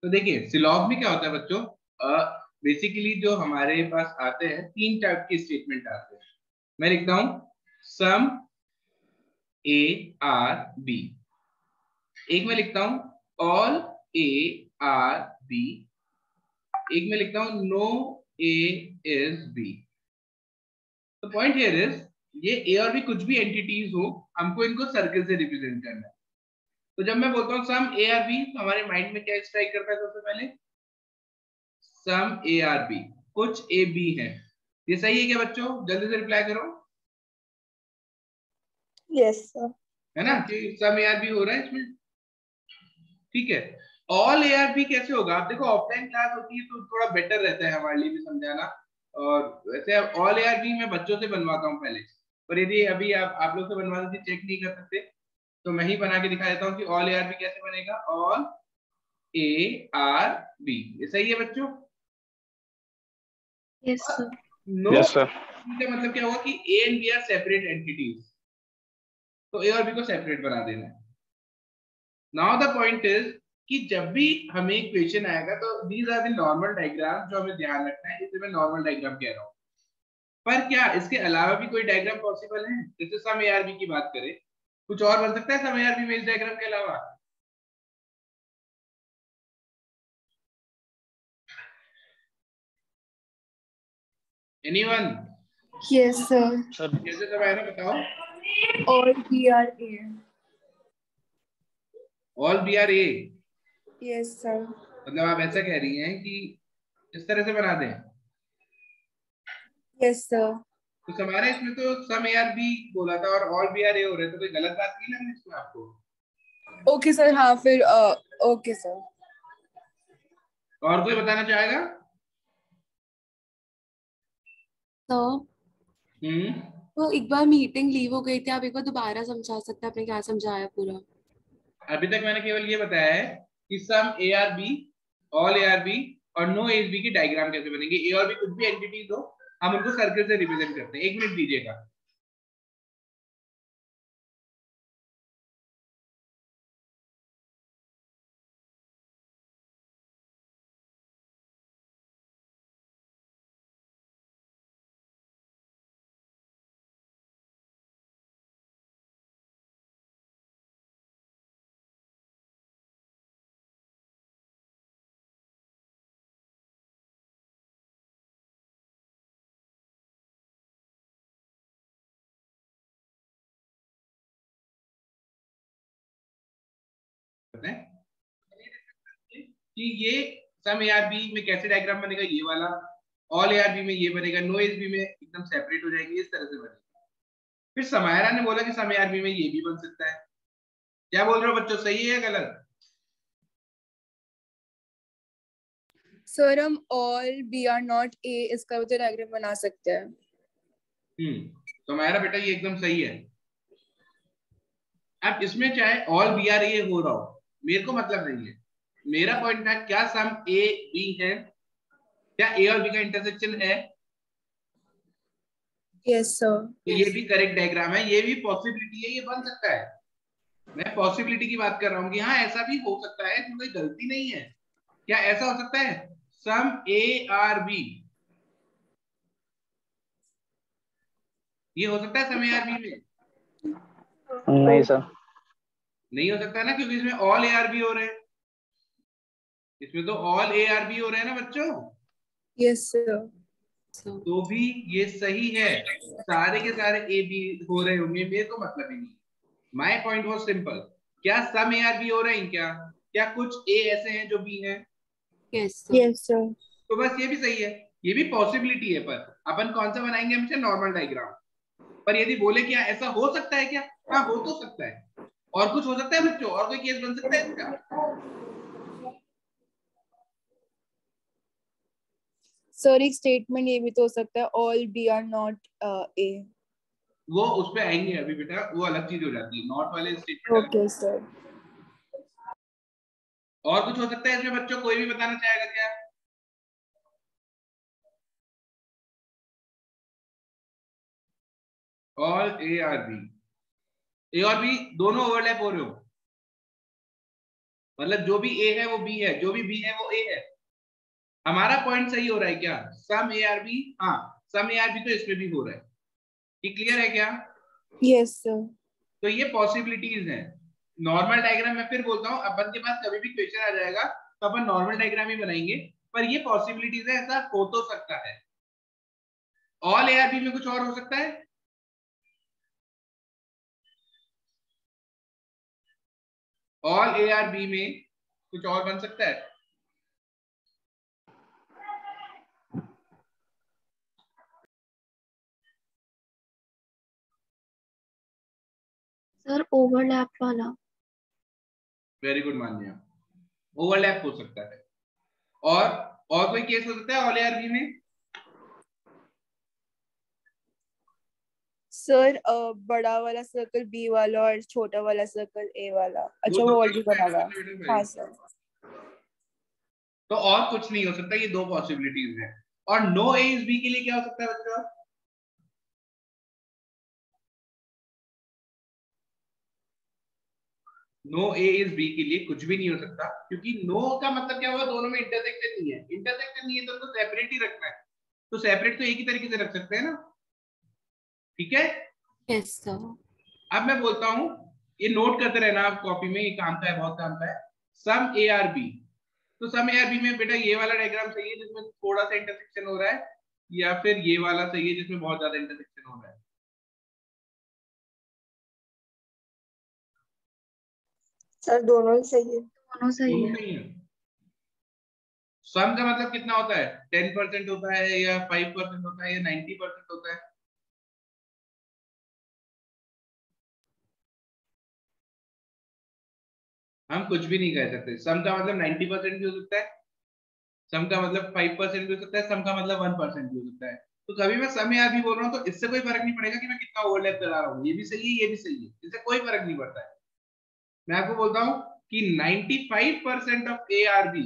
तो देखिए सिलॉग में क्या होता है बच्चों, बेसिकली जो हमारे पास आते हैं तीन टाइप के स्टेटमेंट आते हैं। मैं लिखता हूं सम ए आर बी, एक मैं लिखता हूं ऑल ए आर बी, एक मैं लिखता हूं नो ए इज बी। तो पॉइंट हियर इज ये ए और बी कुछ भी एंटिटीज हो, हमको इनको सर्कल से रिप्रेजेंट करना है। तो जब मैं बोलता हूँ सम ए आर बी तो हमारे माइंड में क्या स्ट्राइक करता है सबसे पहले, सम ए आर बी, कुछ ए बी है। ये सही है क्या बच्चों, जल्दी से रिप्लाई करो। Yes sir. है ना कि सम ए आर बी हो रहा है इसमें, ठीक है। ऑल ए आर बी कैसे होगा, आप देखो ऑफलाइन क्लास होती है तो थोड़ा बेटर रहता है हमारे लिए भी समझाना। और वैसे ऑल ए आर बी मैं बच्चों से बनवाता हूँ पहले, पर यदि अभी आप लोग से बनवाने से चेक नहीं कर सकते तो मैं ही बना के दिखा देता हूँ कि ऑल ए आर बी कैसे बनेगा। ऑल ए आर बी, ये सही है बच्चों। Yes sir. No yes sir. का मतलब क्या हुआ कि a and b are separate entities, तो ए और बी को सेपरेट बना देना है। नाउ द पॉइंट इज कि जब भी हमें क्वेश्चन आएगा तो these are the normal diagram जो हमें ध्यान रखना है, इसे मैं नॉर्मल डायग्राम कह रहा हूँ। पर क्या इसके अलावा भी कोई डायग्राम पॉसिबल है, जैसे सम एआरबी की बात करें, कुछ और बन सकता है सम एआरबी में इस डायग्राम के अलावा? एनीवन? Yes sir. कैसे सब आया ना बताओ। All b are a. All b are a, yes sir. मतलब आप ऐसा कह रही हैं कि इस तरह से बना दें? Yes sir. तो हमारे इसमें तो सम एआरबी बोला था और ऑल बी आर ए हो रहे थे, तो कोई गलत बात नहीं लगी इसमें आपको? ओके सर, हाँ फिर ओके सर। और कोई बताना चाहेगा? तो हम्म, तो एक बार मीटिंग लीव हो गई थी, आप एक बार दोबारा समझा सकते हैं आपने क्या समझाया पूरा? अभी तक मैंने केवल ये बताया है कि some A are B, all A are B और नो एज बी की डायग्राम कैसे बनेंगे। ए और बी कुछ भी एंटिटीज हो, हम उनको सर्कल से रिप्रेजेंट करते हैं। एक मिनट दीजिएगा। कि ये सम ए आर बी में कैसे डायग्राम बनेगा, ये वाला। ऑल ए आर बी में ये बनेगा, नो एज बी में एकदम सेपरेट हो जाएंगे, इस तरह से बनेगा। फिर समायरा ने बोला कि सम ए आर बी में ये भी बन सकता है। क्या बोल रहे हो बच्चों, सही है या गलत? सर हम all b are not a इसका भी तो डायग्राम बना सकते हैं। समायरा बेटा ये एकदम सही है। अब इसमें चाहे ऑल बी आर ए हो रहा हो, मेरे को मतलब नहीं है। मेरा पॉइंट था क्या सम ए बी है, क्या ए और बी का इंटरसेक्शन है? Yes sir. तो ये भी करेक्ट डायग्राम है, ये भी पॉसिबिलिटी है, ये बन सकता है। मैं पॉसिबिलिटी की बात कर रहा हूँ कि हाँ ऐसा भी हो सकता है, इसमें कोई गलती नहीं है। क्या ऐसा हो सकता है सम ए आर बी, ये हो सकता है सम ए आर बी में? नहीं सर। नहीं हो सकता ना, क्योंकि इसमें ऑल ए आर बी हो रहे हैं। इसमें तो ऑल ए आर बी हो रहे हैं ना बच्चों। Yes sir. तो भी ये सही है, सारे के सारे ए बी हो रहे होंगे, मेरे को मतलब ही नहीं। माई पॉइंट वॉज सिंपल, क्या सम ए आर बी हो रहे हैं, क्या क्या कुछ ए ऐसे हैं जो बी हैं? Yes sir. Yes sir. तो बस ये भी सही है, ये भी पॉसिबिलिटी है। पर अपन कौन सा बनाएंगे हमेशा, नॉर्मल डायग्राम। पर यदि बोले क्या ऐसा हो सकता है क्या, हाँ हो तो सकता है। और कुछ हो सकता है बच्चों, और कोई केस बन सकता है इसका? सर एक स्टेटमेंट ये भी तो हो सकता है all b are not a. वो उस पे आएंगे अभी बेटा, वो अलग चीज हो जाती है, नॉट वाले स्टेटमेंट। Okay sir. और कुछ हो सकता है इसमें बच्चों, कोई भी बताना चाहेगा क्या? ऑल ए आर बी, ए और बी दोनों ओवरलैप हो रहे हो, मतलब जो भी ए है वो बी है, जो भी बी है वो ए है। हमारा पॉइंट सही हो रहा है क्या? सम ए आर बी, हाँ सम ए आर बी तो इसमें भी हो रहा है। ये क्लियर है क्या? Yes sir. तो ये पॉसिबिलिटीज हैं। नॉर्मल डायग्राम मैं फिर बोलता हूँ, अपन के पास कभी भी क्वेश्चन आ जाएगा तो अपन नॉर्मल डायग्राम ही बनाएंगे, पर ये पॉसिबिलिटीज है, ऐसा हो तो सकता है। ऑल ए आर बी में कुछ और हो सकता है? ऑल ए आर बी में कुछ और बन सकता है? सर ओवरलैप वाला। वेरी गुड मान्या, ओवरलैप हो सकता है। और कोई केस हो सकता है ऑल ए आर बी में? सर बड़ा वाला सर्कल बी वाला और छोटा वाला सर्कल ए वाला। अच्छा वो वो तो ऑलरेडी बना हुआ है। भाई। हाँ सर। तो और कुछ नहीं हो सकता, ये दो पॉसिबिलिटीज हैं। और नो ए इज बी के लिए क्या हो सकता है बच्चों? नो ए इज बी के लिए कुछ भी नहीं हो सकता, क्योंकि नो का मतलब क्या हुआ? दोनों में इंटरसेक्शन नहीं है। इंटरसेक्शन नहीं है तो उनको सेपरेट ही रखना है, तो सेपरेट तो एक ही तरीके से रख सकते हैं ना। ठीक है, यस सर। अब मैं बोलता हूं, ये नोट करते रहना आप कॉपी में, ये काम का है, बहुत काम का है। सम ए आर बी, तो सम ए आर बी में बेटा ये वाला डायग्राम सही है जिसमें थोड़ा सा इंटरसेक्शन हो रहा है, या फिर ये वाला सही है जिसमें बहुत ज्यादा इंटरसेक्शन हो रहा है? सर दोनों ही सही है। दोनों सही दोनों है। सही है। सम का मतलब कितना होता है? 10% होता है या 5% होता है या 90% होता है? हम कुछ भी नहीं कह सकते। सम का मतलब 90% भी हो सकता है, सम का मतलब 5% भी हो सकता है, सम का मतलब 1% भी हो सकता है। तो कभी मैं सम या भी बोल रहा हूँ तो इससे कोई फर्क नहीं पड़ेगा कि मैं कितना ओवरलैप करा रहा हूँ। ये भी सही है, ये भी सही है, इससे कोई फर्क नहीं पड़ता है। मैं आपको बोलता हूँ कि 95% ऑफ ए आर बी,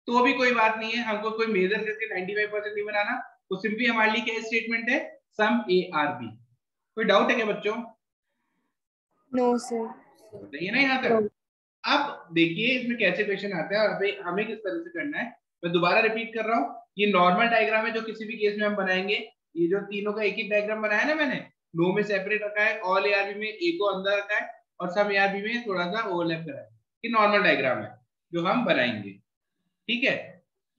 तो भी कोई बात नहीं है, हमको कोई मेजर करके 95% नहीं बनाना। तो सिंपली हमारे लिए क्या स्टेटमेंट है? Some A are b. कोई डाउट है क्या बच्चों? No sir. नहीं है ना यहाँ नो। तक? अब देखिए इसमें कैसे क्वेश्चन आते हैं और हमें किस तरह से करना है। मैं दोबारा रिपीट कर रहा हूँ, ये नॉर्मल डायग्राम है जो किसी भी केस में हम बनाएंगे। ये जो तीनों का एक ही डायग्राम बनाया ना मैंने, नो में सेपरेट रखा है, ऑल एआरबी में ए को अंदर रखा है, और सब एआरबी में थोड़ा सा ओवरलैप करा है। ये नॉर्मल डायग्राम है जो हम बनाएंगे। ठीक है,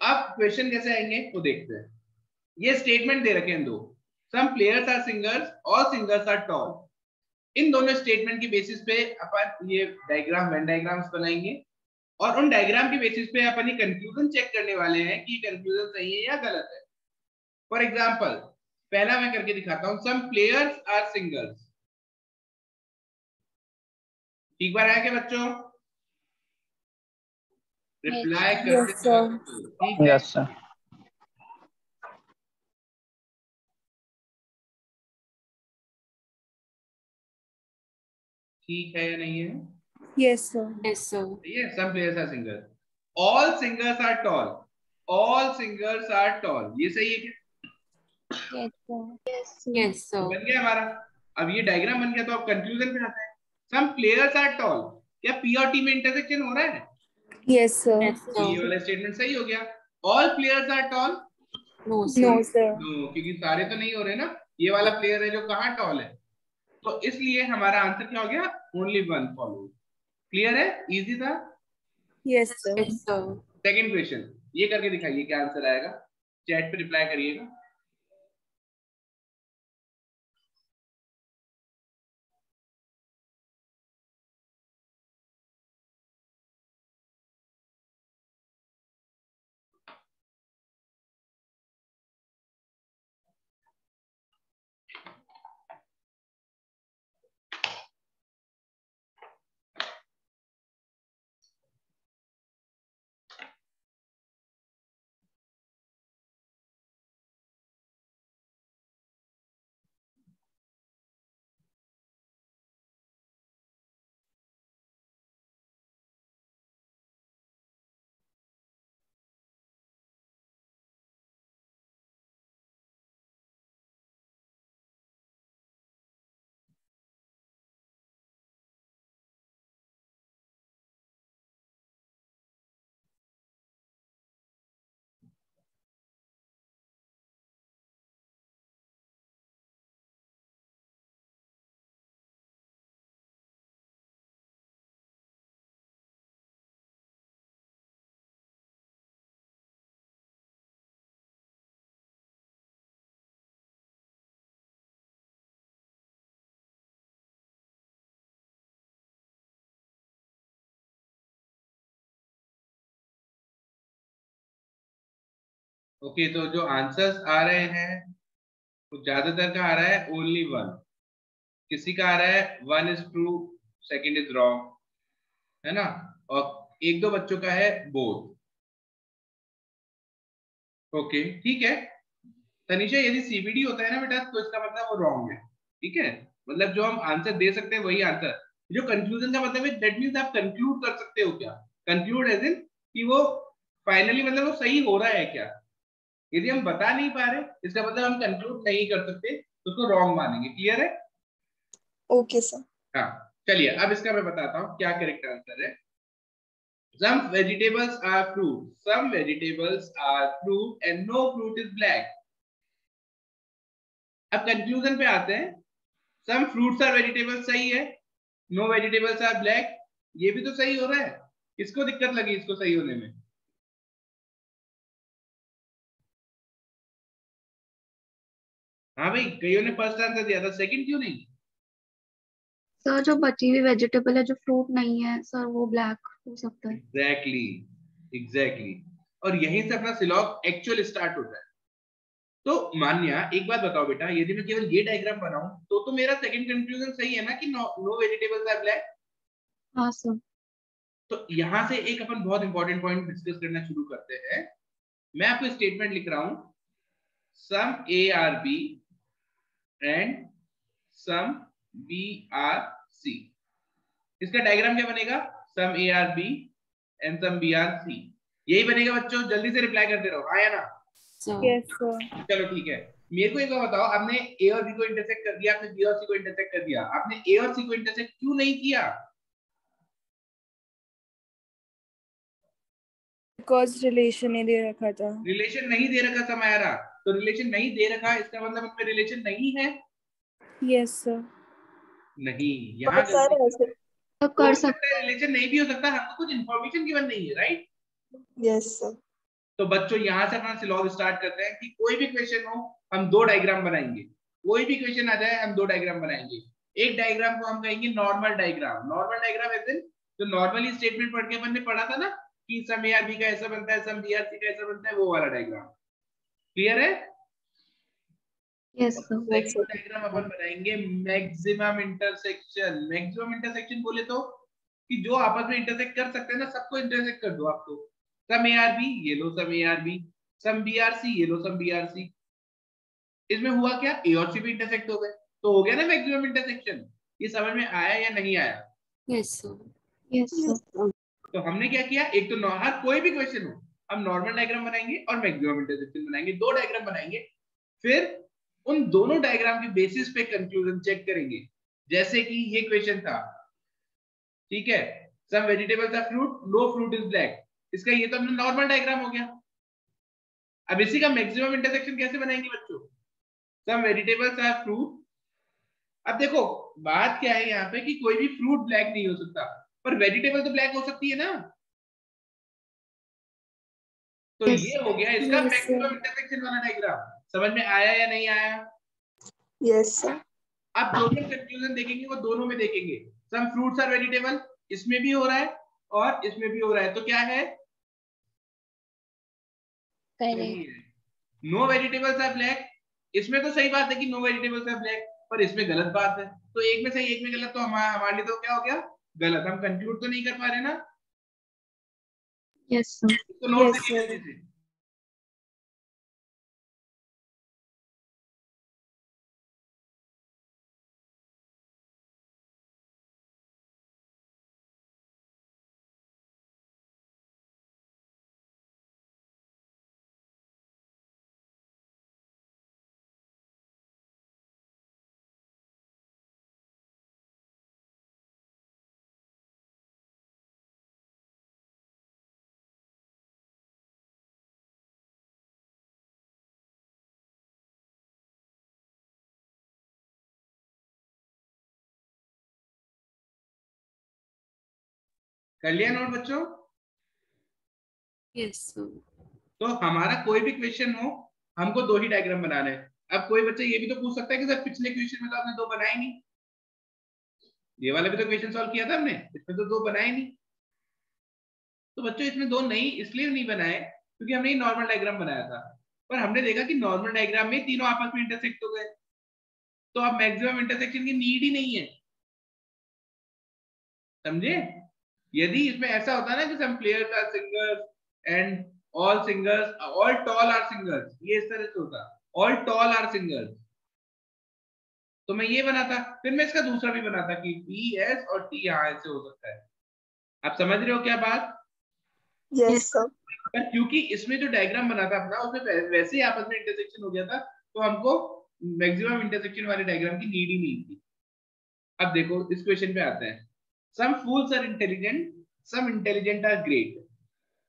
अब क्वेश्चन कैसे आएंगे वो देखते हैं। ये स्टेटमेंट दे रखे हैं दो, some players are singers, all singers are tall. इन दोनों स्टेटमेंट की बेसिस पे अपन ये डायग्राम, वेन डायग्राम्स बनाएंगे, और उन डायग्राम के बेसिस पे अपन ये कंक्लूजन चेक करने वाले हैं कि कंक्लूजन सही है या गलत है। फॉर एग्जांपल, पहला मैं करके दिखाता हूं, सम प्लेयर्स आर सिंगर्स। ठीक बार आया क्या बच्चों? रिप्लाई करते यस जाओ सर। बच्चों, ठीक है? Yes sir. ठीक है या नहीं है? Yes sir. Yes sir. ये some players are singers, all singers are tall, all singers are tall, ये सही है क्या? Yes sir. यस तो सर। बन गया हमारा। अब ये डायग्राम बन गया तो अब कंक्लूजन पे आते हैं। सम प्लेयर्स आर टॉल, क्या पी और टी में इंटरसेक्शन हो रहा है? Yes sir. यस तो ये सर। वाला स्टेटमेंट सही हो गया। All players are tall, no no sir. Sir. No, क्योंकि सारे तो नहीं हो रहे ना। ये वाला प्लेयर है जो कहाँ टॉल है, तो इसलिए हमारा आंसर क्या हो गया? Only one follow. क्लियर है? इजी था। Yes sir. Yes sir. Second question, ये करके दिखाइए क्या आंसर आएगा। चैट पे रिप्लाई करिएगा। ओके, तो जो आंसर्स आ रहे हैं वो ज्यादातर का आ रहा है ओनली वन, किसी का आ रहा है one is true, second is wrong, है ना, और एक दो बच्चों का है बोथ। ओके ठीक है तनिषा, यदि सीबीडी होता है ना बेटा तो इसका मतलब वो रॉन्ग है, ठीक है, मतलब जो हम आंसर दे सकते हैं वही आंसर। जो कंक्लूजन का मतलब है दैट मींस आप कंक्लूड कर सकते हो क्या, कंक्लूड एज इन कि वो फाइनली मतलब वो सही हो रहा है क्या। यदि हम बता नहीं पा रहे इसका मतलब हम कंक्लूड नहीं कर सकते, तो उसको रॉन्ग मानेंगे। क्लियर है? Okay sir. हाँ चलिए अब इसका मैं बताता हूँ क्या करेक्ट आंसर है। Some vegetables are fruit, some vegetables are fruit and no fruit is black. अब कंक्लूजन पे आते हैं। सम फ्रूट्स आर वेजिटेबल्स सही है, नो वेजिटेबल्स आर ब्लैक, ये भी तो सही हो रहा है। किसको दिक्कत लगी इसको सही होने में? हाँ भाई, कईयों ने फर्स्ट आंसर दिया था, सेकंड क्यों नहीं? सर जो बची हुई वेजिटेबल है जो फ्रूट नहीं है सर वो ब्लैक हो सकता है। एग्जैक्टली एग्जैक्टली, और यहीं से अपना सिलॉग एक्चुअल स्टार्ट होता है। तो मान्या एक बात बताओ बेटा, यदि मैं केवल ये डायग्राम बनाऊं तो मेरा सेकंड कंक्लूजन सही है ना कि नो वेजिटेबल्स आर ब्लैक। हाँ सर। तो यहां से एक अपन बहुत इंपॉर्टेंट पॉइंट डिस्कस करना शुरू करते हैं। मैं आपको स्टेटमेंट लिख रहा हूं, some A are B and some B are C. इसका डायग्राम क्या बनेगा? Some A are B and some B are C, यही बनेगा बच्चों। जल्दी से रिप्लाई करते रहो, हाँ या ना? Yes sir. चलो ठीक है, मेरे को एक बार बताओ, आपने ए और बी को इंटरसेक्ट कर दिया, आपने बी और सी को इंटरसेक्ट कर दिया, आपने ए और सी को इंटरसेक्ट क्यों नहीं किया? बिकॉज रिलेशन नहीं दे रखा था। रिलेशन नहीं दे रखा समायरा, तो रिलेशन नहीं दे रखा इसका मतलब इसमें रिलेशन नहीं है। Yes sir. नहीं, यहाँ सर गलती ऐसे तो हो कर भी सकता सकते है, रिलेशन नहीं भी हो सकता, हमको कुछ इन्फॉर्मेशन गिवन नहीं है, राइट? Yes sir. तो बच्चों यहाँ से अपना सिलॉग स्टार्ट करते हैं कि कोई भी क्वेश्चन हो हम दो डायग्राम बनाएंगे, कोई भी क्वेश्चन आ जाए हम दो डायग्राम बनाएंगे। एक डायग्राम को हम कहेंगे नॉर्मल डायग्राम। नॉर्मल डायग्राम ऐसे जो नॉर्मली स्टेटमेंट पढ़ के अपन ने पढ़ा था ना कि सम ए आर बी का ऐसा बनता है, सम बी आर सी का ऐसा बनता है, वो वाला डायग्राम। क्लियर है? Yes sir. सेकंड डायग्राम अपन बनाएंगे मैक्सिमम इंटरसेक्शन। मैक्सिमम इंटरसेक्शन बोले तो कि जो आपस में इंटरसेक्ट कर सकते हैं ना, सबको इंटरसेक्ट कर दो आप। तो सम ए आर बी ये लो, some A are B, some B are C ये लो, सम बी आर सी। इसमें हुआ क्या, ए और सी भी इंटरसेक्ट हो गए, तो हो गया ना मैक्सिमम इंटरसेक्शन। ये समझ में आया या नहीं आया? Yes sir. Yes sir. तो हमने क्या किया, एक तो हर कोई भी क्वेश्चन हो हम नॉर्मल डायग्राम बनाएंगे और मैक्सिमम इंटरसेक्शन बनाएंगे, दो डायग्राम बनाएंगे। फिर उन दोनों डायग्राम के बेसिस पे कंक्लूजन चेक करेंगे। जैसे कि ये क्वेश्चन था, ठीक है, some vegetables are fruit, no fruit is black, इसका ये तो अपना नॉर्मल डायग्राम हो गया। अब इसी का मैक्सिमम इंटरसेक्शन कैसे बनाएंगे बच्चों? Some vegetables are fruit. अब देखो बात क्या है यहाँ पे कि कोई भी फ्रूट ब्लैक नहीं हो सकता, पर वेजिटेबल तो ब्लैक हो सकती है ना। तो यस ये हो गया इसका Yes, sir. मैक्सिमम इंटरसेक्शन वाला डायग्राम। समझ में आया या नहीं आया? Yes sir. अब दोनों कंक्लूजन देखेंगे वो दोनों में देखेंगे, सम फ्रूट्स आर वेजिटेबल इसमें भी हो रहा है और इसमें भी हो रहा है, तो क्या है? सही है। नो वेजिटेबल्स आर ब्लैक, इसमें तो सही बात है कि नो वेजिटेबल्स आर ब्लैक, पर इसमें गलत बात है। तो एक में सही एक में गलत, तो हमारे लिए तो क्या हो गया, गलत। हम कंक्लूड तो नहीं कर पा रहे ना। Yes sir. तो नोट Yes, करिए sir. जल्दी से। कर लिया नोट बच्चों? Yes sir. तो हमारा कोई भी क्वेश्चन हो हमको दो ही डायग्राम बनाने हैं। अब कोई बच्चा ये भी तो पूछ सकता है कि सर पिछले क्वेश्चन में तो आपने दो बनाए नहीं, ये वाला भी तो क्वेश्चन सॉल्व किया था हमने, इसमें तो दो बनाए नहीं। तो बच्चों इसमें दो नहीं इसलिए नहीं बनाए क्योंकि हमने नॉर्मल डायग्राम बनाया था। पर हमने देखा कि नॉर्मल डायग्राम में तीनों आपस में इंटरसेक्ट हो गए, तो अब मैक्सिमम इंटरसेक्शन की नीड ही नहीं है, समझे? यदि इसमें ऐसा होता ना कि some players are singers and all singers, all tall are singers, ये इस तरह से होता, ऑल टॉल आर सिंगर्स, तो मैं ये बनाता, फिर मैं इसका दूसरा भी बनाता कि टी एस और टी यहाँ ऐसे हो सकता है। आप समझ रहे हो क्या बात? Yes sir. पर क्योंकि इसमें जो डायग्राम बना था अपना, उसमें वैसे ही आपस में इंटरसेक्शन हो गया था, तो हमको मैक्सिमम इंटरसेक्शन वाले डायग्राम की नीड ही नहीं थी। अब देखो इस क्वेश्चन पे आते हैं, some fools are intelligent, some intelligent are great,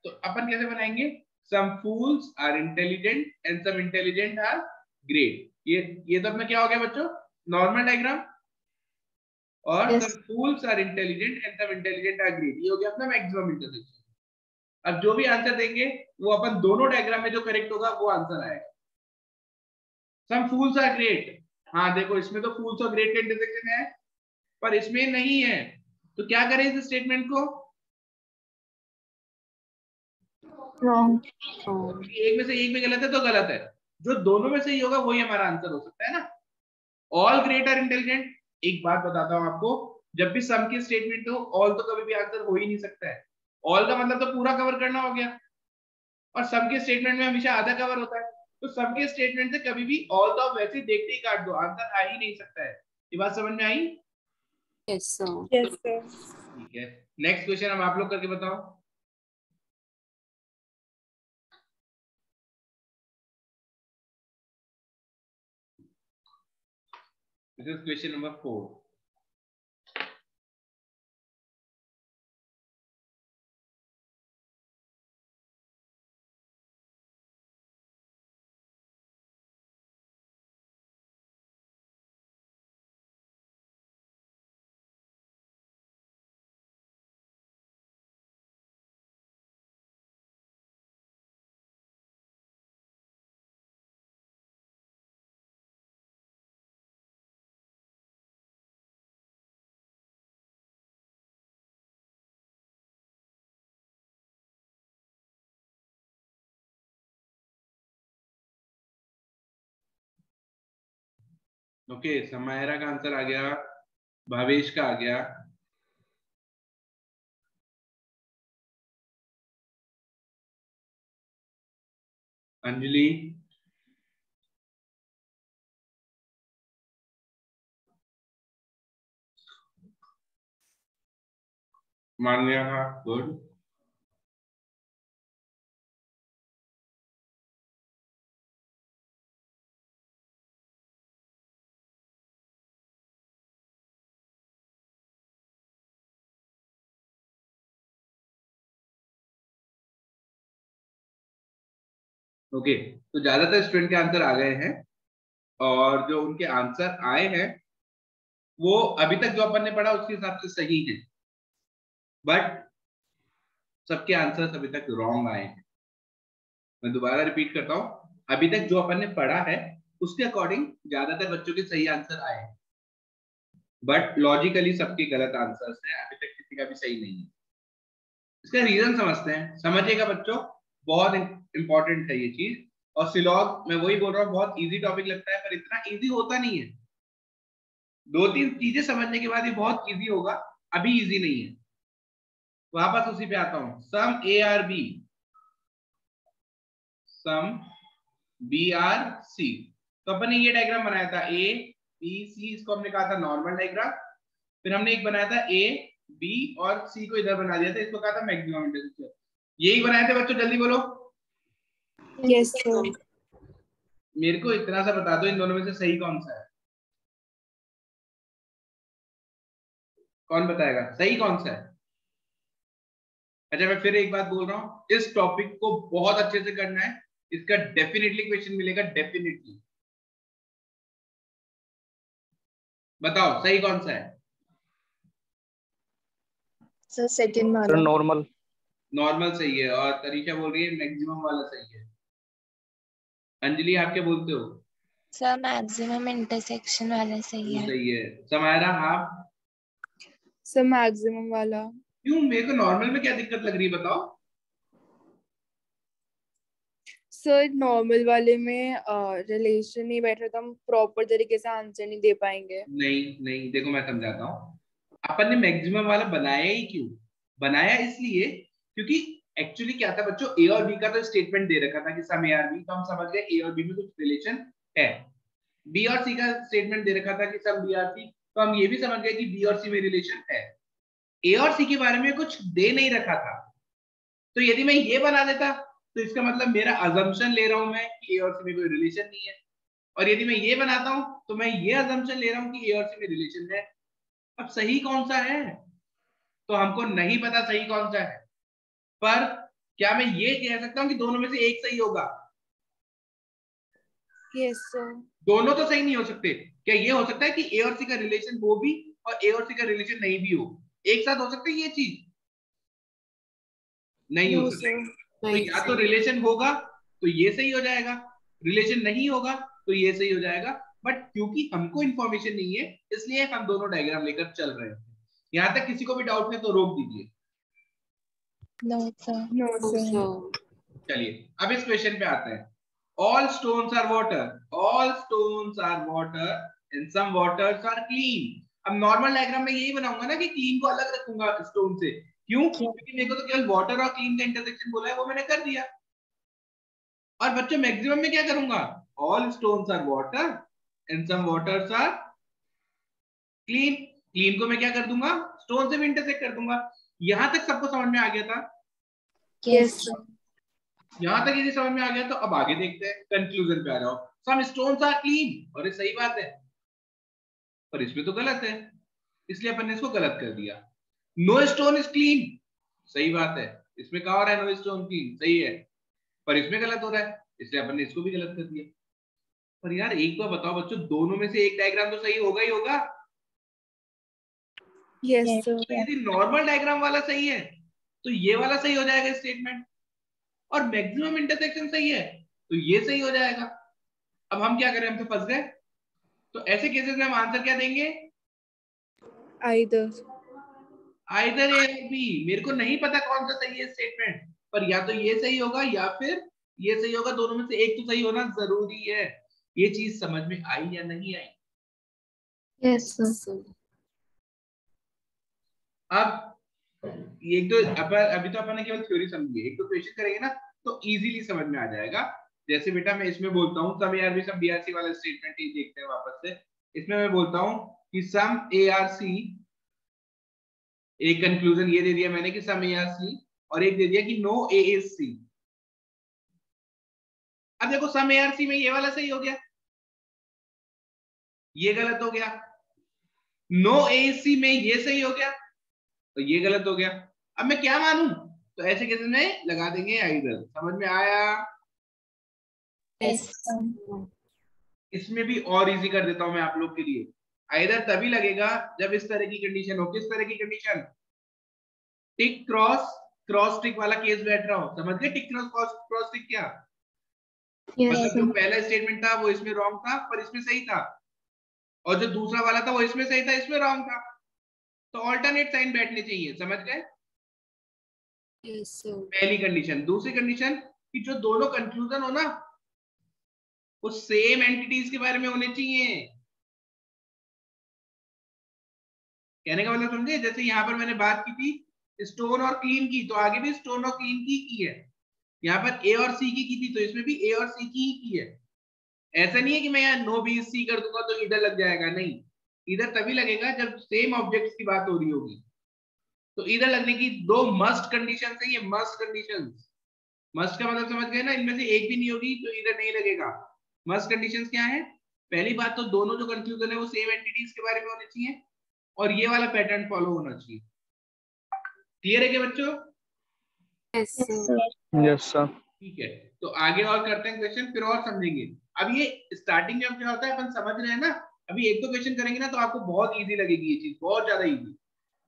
तो अपन कैसे बनाएंगे? Some fools are intelligent and some intelligent are great, ये तो अपना क्या हो गया बच्चों? Normal diagram. और Yes. Some fools are intelligent and some intelligent are great, ये हो गया अपना मैक्सिमम इंटरसेक्शन। अब जो भी आंसर देंगे वो अपन दोनों डायग्राम में जो करेक्ट होगा वो आंसर आएगा। सम फूल्स आर ग्रेट, हाँ देखो इसमें तो फूल्स और ग्रेट का इंटरसेक्शन है, पर इसमें नहीं है, तो क्या करें इस स्टेटमेंट को? Wrong. एक में से एक में गलत है तो गलत है, जो दोनों में सही होगा वही हमारा आंसर हो सकता है ना। ऑल ग्रेट आर इंटेलिजेंट, एक बात बताता हूं आपको, जब भी सम की स्टेटमेंट हो, ऑल तो कभी भी आंसर हो ही नहीं सकता है। ऑल का मतलब तो पूरा कवर करना हो गया, और सम के स्टेटमेंट में हमेशा आधा कवर होता है, तो सम के स्टेटमेंट से कभी भी ऑल तो आप वैसे देखते ही काट दो, आंसर आ ही नहीं सकता है। ये बात समझ में आई? Yes sir. Yes sir. ठीक है, नेक्स्ट क्वेश्चन अब आप लोग करके बताओ। This is question number 4। Okay, Samaira का आंसर आ गया, भावेश का आ गया, अंजलि, मान्या का, गुड, ओके। तो ज्यादातर स्टूडेंट के आंसर आ गए हैं, और जो उनके आंसर आए हैं वो अभी तक जो अपन ने पढ़ा उसके हिसाब से सही है, बट सबके आंसर अभी तक रॉन्ग आए हैं। मैं दोबारा रिपीट करता हूँ, अभी तक जो अपन ने पढ़ा है उसके अकॉर्डिंग ज्यादातर बच्चों के सही आंसर आए हैं, बट लॉजिकली सबके गलत आंसर्स हैं, अभी तक किसी का भी सही नहीं है। इसका रीजन समझते हैं, समझिएगा बच्चों, बहुत इंपॉर्टेंट है ये चीज। और सिलॉग मैं वही बोल रहा हूँ, बहुत इजी टॉपिक लगता है पर इतना इजी होता नहीं है। 2-3 चीजें समझने के बाद ये बहुत इजी होगा, अभी इजी नहीं है। वापस उसी पे आता हूँ, some A are B, some B are C, तो अपन ने ये डायग्राम बनाया था ए बी सी, इसको हमने कहा था नॉर्मल डायग्राम। फिर हमने एक बनाया था ए बी और सी को इधर बना दिया था, इसको कहा था मैक्सिमम इंटरसेक्शन। यही बनाए थे बच्चों, जल्दी बोलो। Yes sir. मेरे को इतना सा बता दो, इन दोनों में से सही कौन सा है? कौन बताएगा सही कौन सा है? अच्छा मैं फिर एक बात बोल रहा हूँ, इस टॉपिक को बहुत अच्छे से करना है, इसका डेफिनेटली क्वेश्चन मिलेगा, डेफिनेटली। बताओ सही कौन सा है? Sir second सर वाला. नॉर्मल। नॉर्मल सही है, और तरीशा बोल रही है मैक्सिमम वाला सही है। अंजलि आप क्या बोलते हो? सर मैक्सिमम इंटरसेक्शन वाला सही वो है। सही है। समायरा आप? Sir maximum वाला. क्यों, मेरे को नॉर्मल में क्या दिक्कत लग रही है बताओ? सर नॉर्मल वाले में रिलेशन नहीं बैठ रहा तो हम प्रॉपर तरीके से आंसर नहीं दे पाएंगे। नहीं नहीं, देखो मैं समझाता हूँ। अपन ने मैक्सिमम वाला बनाया ही क्यों? बनाया इसलिए क्योंकि एक्चुअली क्या था बच्चों, ए और बी का तो स्टेटमेंट दे रखा था कि सम ए आर बी, तो हम समझ गए ए और बी में कुछ रिलेशन है। बी और सी का स्टेटमेंट दे रखा था कि सम बी आर सी, तो हम ये भी समझ गए कि बी और सी में रिलेशन है। ए और सी के बारे में कुछ दे नहीं रखा था, तो यदि मैं ये बना देता तो इसका मतलब मेरा अजम्पशन ले रहा हूं मैं कि ए और सी में कोई रिलेशन नहीं है, और यदि मैं ये बनाता हूं तो मैं ये अजम्पशन ले रहा हूं कि ए और सी में रिलेशन है। अब सही कौन सा है तो हमको नहीं पता सही कौन सा है, पर क्या मैं ये कह सकता हूं कि दोनों में से एक सही होगा? Yes sir. दोनों तो सही नहीं हो सकते। क्या ये हो सकता है कि ए और सी का रिलेशन हो भी और ए और सी का रिलेशन नहीं भी हो? एक साथ हो सकता है ये चीज? नहीं हो नो सकता। सर। तो नहीं या तो सर। रिलेशन होगा तो ये सही हो जाएगा, रिलेशन नहीं होगा तो ये सही हो जाएगा। बट क्योंकि हमको इंफॉर्मेशन नहीं है इसलिए हम दोनों डायग्राम लेकर चल रहे हैं। यहां तक किसी को भी डाउट है तो रोक दीजिए। No sir. No No, sir. sir. चलिए अब इस क्वेश्चन पे आते हैं। All stones are water, all stones are water and some waters are clean. अब नॉर्मल डायग्राम में यही बनाऊंगा ना कि क्लीन को अलग रखूंगा स्टोन से। क्यों? क्योंकि मेरे को तो केवल वाटर और क्लीन का इंटरसेक्शन बोला है, वो मैंने कर दिया। और बच्चों मैक्सिमम में क्या करूंगा? All stones are water and some waters are clean. Clean को मैं क्या कर दूंगा? स्टोन से भी इंटरसेक्ट कर दूंगा। यहां तक सबको समझ में आ गया था? Yes yes. सर। यहां तक यदि समझ में आ गया तो अब आगे देखते हैं, कंक्लूजन पे आ जाओ। सम स्टोन्स आर क्लीन, और ये सही बात है, पर इसमें तो गलत है, इसलिए अपन ने इसको गलत कर दिया। नो स्टोन इज क्लीन, सही बात है, इसमें कहा हो रहा है नो स्टोन क्लीन, सही है, पर इसमें गलत हो रहा है इसलिए अपन ने इसको भी गलत कर दिया। पर यार एक बार बताओ बच्चों, दोनों में से एक डायग्राम तो सही होगा ही होगा। Yes yes sir. तो यदि नॉर्मल डायग्राम वाला सही है तो ये वाला सही हो जाएगा स्टेटमेंट, और मैक्सिमम इंटरसेक्शन सही है तो ये सही हो जाएगा। अब हम क्या करें, हम तो फंस गए। तो ऐसे केसेस में हम आंसर क्या देंगे? आइदर। आइदर ए और बी। मेरे को नहीं पता कौन सा सही है स्टेटमेंट, पर या तो ये सही होगा या फिर ये सही होगा, दोनों में से एक तो सही होना जरूरी है। ये चीज समझ में आई या नहीं आई? Yes sir. Sir. अब एक तो अपन अभी तो अपन ने केवल थ्योरी समझी है, एक तो क्वेश्चन करेंगे ना तो इजीली समझ में आ जाएगा। जैसे बेटा मैं इसमें बोलता हूँ some A are B, some B are C वाला स्टेटमेंट ही देखते हैं वापस से। इसमें मैं बोलता हूँ कि सम ए आर सी, एक कंक्लूजन ये दे दिया मैंने कि सम ए आर सी, और एक दे दिया कि नो ए इज सी। अब देखो सम ए आर सी में ये वाला सही हो गया, ये गलत हो गया। नो ए इज सी में ये सही हो गया तो ये गलत हो गया। अब मैं क्या मानूं? तो ऐसे केस में लगा देंगे आइदर। समझ में आया? Yes Yes. सर। इसमें भी और इजी कर देता हूं मैं आप लोग के लिए। आइदर तभी लगेगा जब इस तरह की कंडीशन हो। किस तरह की कंडीशन? टिक क्रॉस क्रॉस टिक वाला केस बैठ रहा हो। समझ गए टिक क्रॉस क्रॉस टिक क्या? यस मतलब जो सर। पहला स्टेटमेंट था वो इसमें रॉन्ग था पर इसमें सही था, और जो दूसरा वाला था वो इसमें सही था इसमें रॉन्ग था, तो ऑल्टरनेट साइन बैठने चाहिए। समझ गए? Yes, sir. पहली कंडीशन। दूसरी कंडीशन कि जो दोनों कंक्लूजन हो ना वो सेम एंटिटीज के बारे में होने चाहिए। कहने का मतलब समझे? जैसे यहाँ पर मैंने बात की थी स्टोन और क्लीन की, तो आगे भी स्टोन और क्लीन की है। यहाँ पर ए और सी की थी तो इसमें भी ए और सी की है। ऐसा नहीं है कि मैं यहाँ नो बी सी कर दूंगा तो इधर लग जाएगा, नहीं, इधर तभी लगेगा जब सेम ऑब्जेक्ट्स की बात हो रही होगी। तो इधर लगने की दो मस्ट कंडीशन है, ये मस्ट कंडीशन। मस्ट का मतलब समझ गए ना, इनमें से एक भी नहीं होगी तो इधर नहीं लगेगा। मस्ट कंडीशंस क्या है? पहली बात तो दोनों जो कंक्लूजन है वो सेम एंटिटीज के बारे में होने चाहिए, और ये वाला पैटर्न फॉलो होना चाहिए। क्लियर है क्या बच्चों? Yes, yes sir. Sir. Yes sir. ठीक है, तो आगे और करते हैं क्वेश्चन, फिर और समझेंगे। अब ये स्टार्टिंग में क्या होता है अपन समझ रहे हैं ना, अभी एक दो क्वेश्चन करेंगे ना तो आपको बहुत इजी लगेगी ये चीज, बहुत ज्यादा इजी।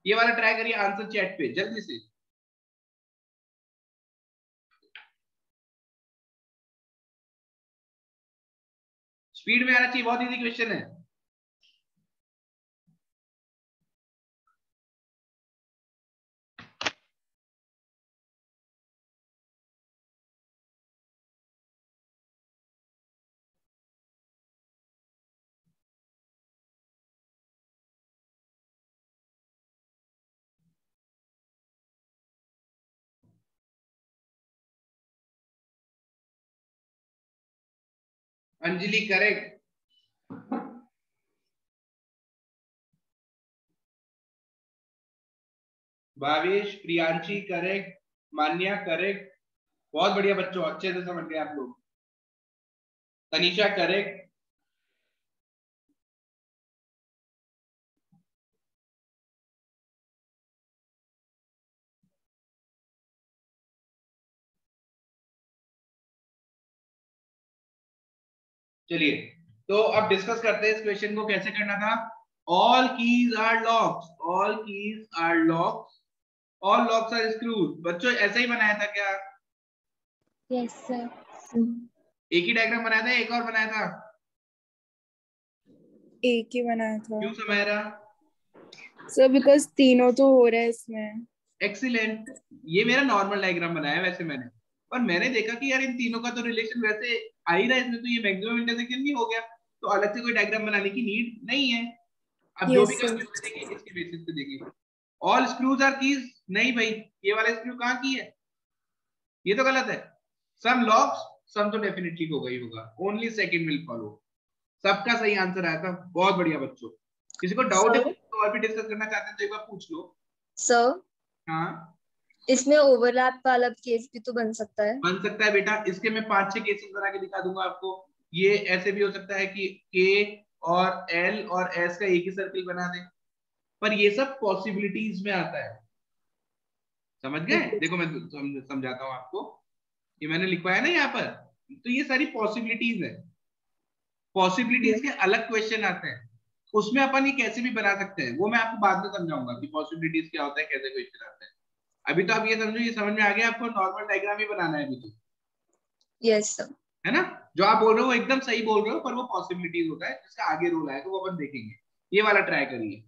ये वाला ट्राई करिए आंसर चैट पे जल्दी से। स्पीड में आना चाहिए, बहुत इजी क्वेश्चन है। अंजलि करेक्ट, भावेश, प्रियांशी करेक्ट, मान्या करेक्ट, बहुत बढ़िया बच्चों, अच्छे से समझ गए आप लोग। तनीषा करेक्ट, चलिए तो अब डिस्कस करते हैं इस क्वेश्चन को कैसे करना था। All keys are locks, all keys are locks, all locks are screws. बच्चों ऐसा ही बनाया था क्या? Yes, sir. एक ही डायग्राम बनाया था, एक और बनाया था? एक ही बनाया था क्यों सुमेरा? सर, बिकॉज तीनों तो हो रहा है इसमें। एक्सीलेंट, ये मेरा नॉर्मल डायग्राम बनाया वैसे मैंने, पर मैंने देखा कि यार इन तीनों का तो रिलेशन वैसे आ ही रहा है इसमें, तो ये मैक्सिमम इंटरसेक्शन नहीं हो गया, तो अलग से कोई डायग्राम बनाने की नीड नहीं है। अब जो भी Yes, sir. क्वेश्चन देंगे इसके बेसिस पे देंगे। ऑल स्क्रूज आर कीज, नहीं भाई, ये वाला स्क्रू कहाँ की है, ये तो गलत है। सम लॉक्स, सम तो डेफिनेटली होगा ही होगा, ओनली सेकंड विल फॉलो। सबका सही आंसर आया था, बहुत बढ़िया बच्चों। किसी को डाउट है Sir? तो और भी डिस्कस करना चाहते हैं तो एक बार पूछ लो। सर, हाँ इसमें ओवरलैप वाला केस भी तो बन सकता है। बन सकता है बेटा, इसके मैं 5-6 केसेस बना के दिखा दूंगा आपको। ये ऐसे भी हो सकता है कि के और एल और एस का एक ही सर्किल बना दे, पर ये सब पॉसिबिलिटीज में आता है, समझ गए? देखो मैं समझाता हूँ आपको, ये मैंने लिखवाया ना यहाँ पर, तो ये सारी पॉसिबिलिटीज है। पॉसिबिलिटीज के अलग क्वेश्चन आते हैं, उसमें अपन ये कैसे भी बना सकते हैं, वो मैं आपको बाद में समझाऊंगा कि पॉसिबिलिटीज क्या होता है, कैसे क्वेश्चन आते हैं। अभी तो आप ये समझो, ये समझ में आ गया आपको, नॉर्मल डायग्राम ही बनाना है अभी तो, यस सर। है ना? जो आप बोल रहे हो वो एकदम सही बोल रहे हो, पर वो पॉसिबिलिटीज होता है, जिसका आगे रूल आएगा वो अपन देखेंगे। ये वाला ट्राई करिए।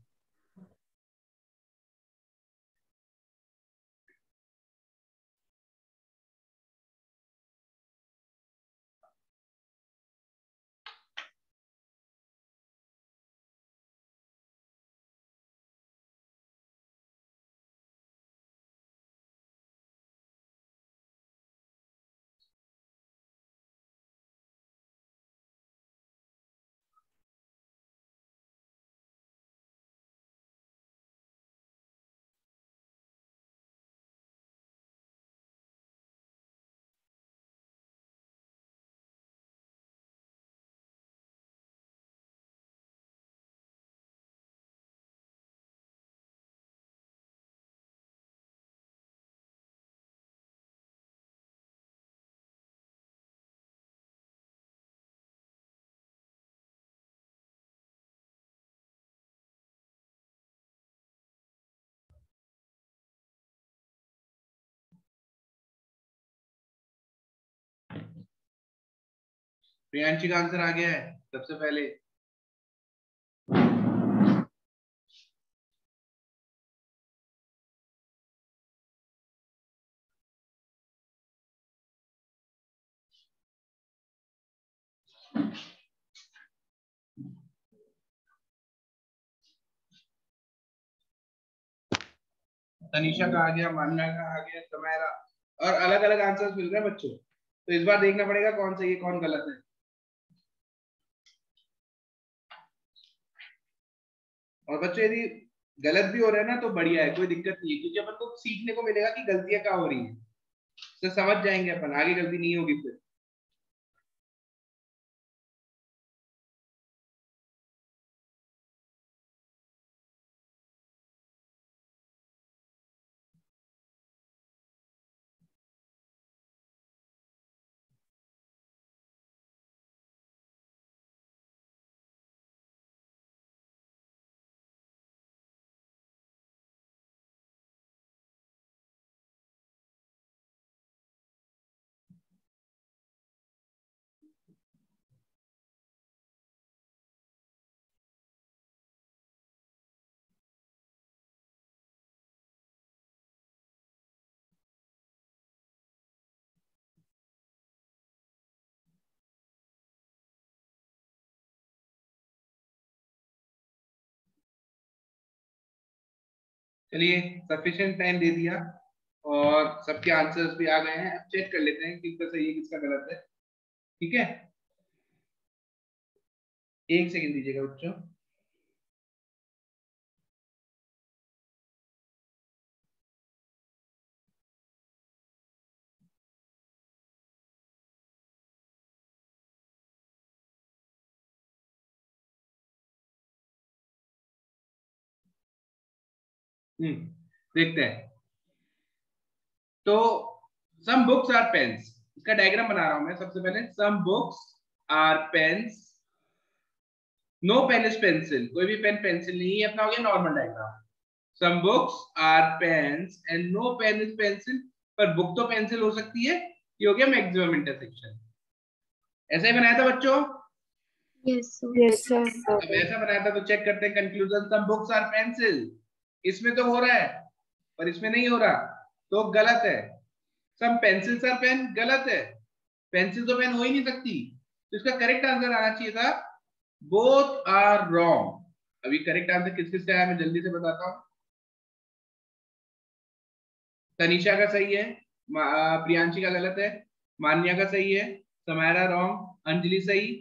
प्रियांशी का आंसर आ गया है सबसे पहले। तनीषा का आ गया, मान्या का आ गया, तुम्हारा, और अलग अलग आंसर्स मिल रहे हैं बच्चों, तो इस बार देखना पड़ेगा कौन सही है कौन गलत है। और बच्चों यदि गलत भी हो रहा है ना तो बढ़िया है, कोई दिक्कत नहीं है, क्योंकि अपन को सीखने को मिलेगा कि गलतियां क्या हो रही हैं, तो समझ जाएंगे अपन, आगे गलती नहीं होगी फिर। चलिए सफिशिएंट टाइम दे दिया और सबके आंसर्स भी आ गए हैं, अब चेक कर लेते हैं किसका सही है किसका गलत है। ठीक है, एक सेकंड दीजिएगा बच्चों। देखते हैं। तो सम बुक्स आर पेन्स, इसका डायग्राम बना रहा हूं मैं। सबसे पहले some books are pens, no pen is pencil, कोई भी पेन पेंसिल नहीं है, अपना हो गया normal diagram. Some books are pens and no pen is pencil, पर बुक तो पेंसिल हो सकती है, ये हो गया मैक्सिमम इंटरसेक्शन। ऐसा ही बनाया था बच्चों? Yes sir. Yes, sir. अब ऐसा बनाया था तो चेक करते हैं conclusion. Some books are pencil, इसमें तो हो रहा है पर इसमें नहीं हो रहा, तो गलत है। सम पेंसिल्स आर पेन, गलत है, पेंसिल तो पेन हो ही नहीं सकती। तो इसका करेक्ट आंसर आना चाहिए था बोथ आर रॉन्ग। अभी करेक्ट आंसर किस किस का आया मैं जल्दी से बताता हूं। तनिषा का सही है, प्रियांशी का गलत है, मान्या का सही है, समायरा रॉन्ग, अंजलि सही,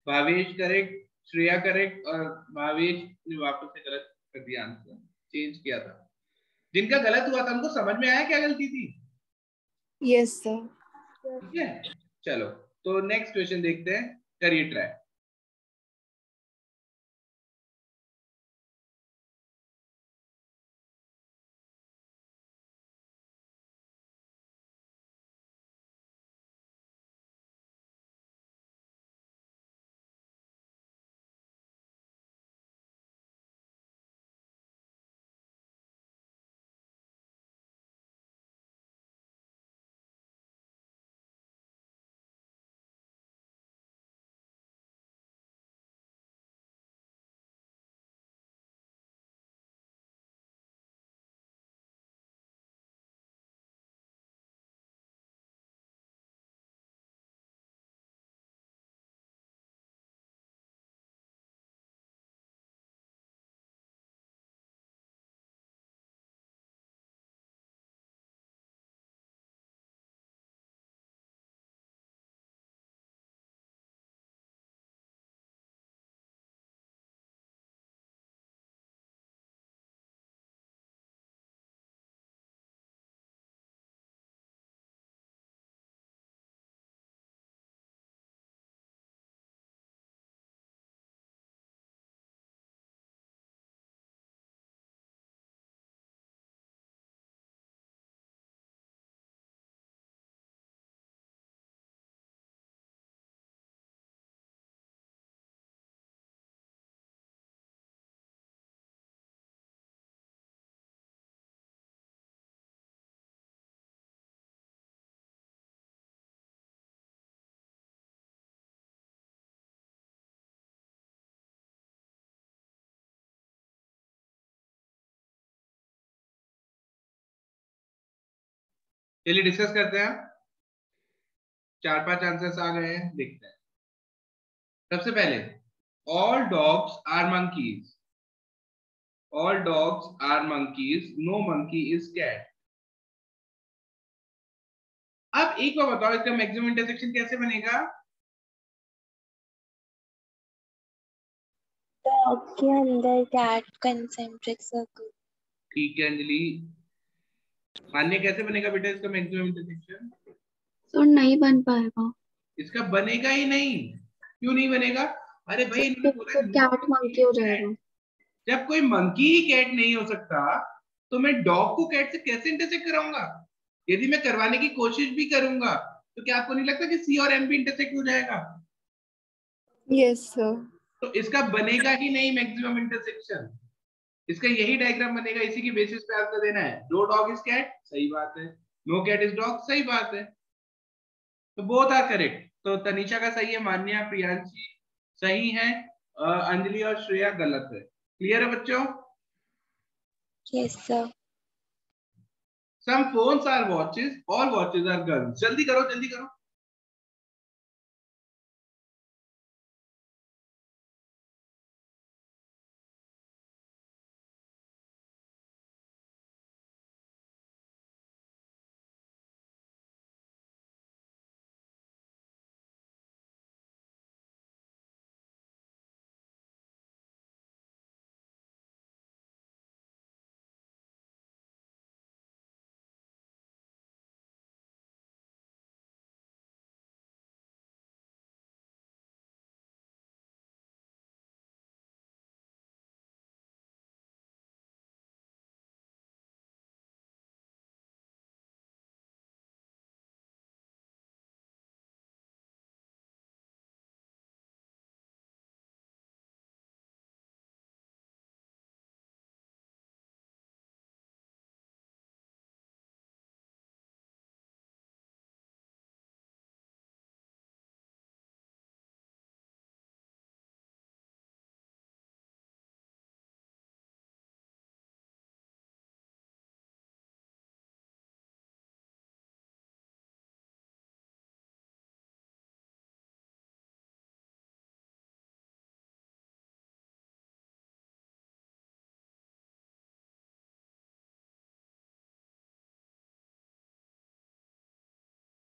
भावेश करेक्ट, श्रेया करेक्ट, और भावेश ने वापस से गलत कर दिया, आंसर चेंज किया था। जिनका गलत हुआ था उनको समझ में आया क्या गलती थी? Yes, sir. ठीक है, चलो तो नेक्स्ट क्वेश्चन देखते हैं, करिए ट्राई। चलिए डिस्कस करते हैं। 4-5 आंसर्स आ गए हैं, देखते हैं। सबसे पहले, all dogs are monkeys, all dogs are monkeys, no monkey is cat. अब एक बार बताओ, इसका मैक्सिमम इंटरसेक्शन कैसे बनेगा? डॉग के अंदर कैट कंसेंट्रिक सर्कल। ठीक है अंजलि। मान्य कैसे बनेगा बेटा इसका मैक्सिमम इंटरसेक्शन? सर नहीं बन पाएगा। इसका बनेगा ही नहीं। क्यों नहीं बनेगा? अरे भाई इन्होंने बोला फिर no कैट मंकी monkey हो is cat। जाएगा। जब कोई मंकी ही कैट नहीं हो सकता तो मैं डॉग को कैट से कैसे इंटरसेक्ट कराऊंगा? यदि मैं करवाने की कोशिश भी करूंगा तो क्या आपको नहीं लगता कि सी और एम भी इंटरसेक्ट हो जाएगा? Yes, sir. तो इसका बनेगा ही नहीं मैक्सिमम इंटरसेक्शन। इसका यही डायग्राम बनेगा, इसी की बेसिस पे आंसर देना है। नो डॉग इज कैट, सही बात है। नो कैट इज डॉग, सही बात है। तो बोथ आर करेक्ट। तो तनिषा का सही है, मान्या प्रियांशी सही है, अंजलि और श्रेया गलत है। क्लियर है बच्चों? Yes sir. Some phones are watches, all watches are guns. जल्दी करो जल्दी करो।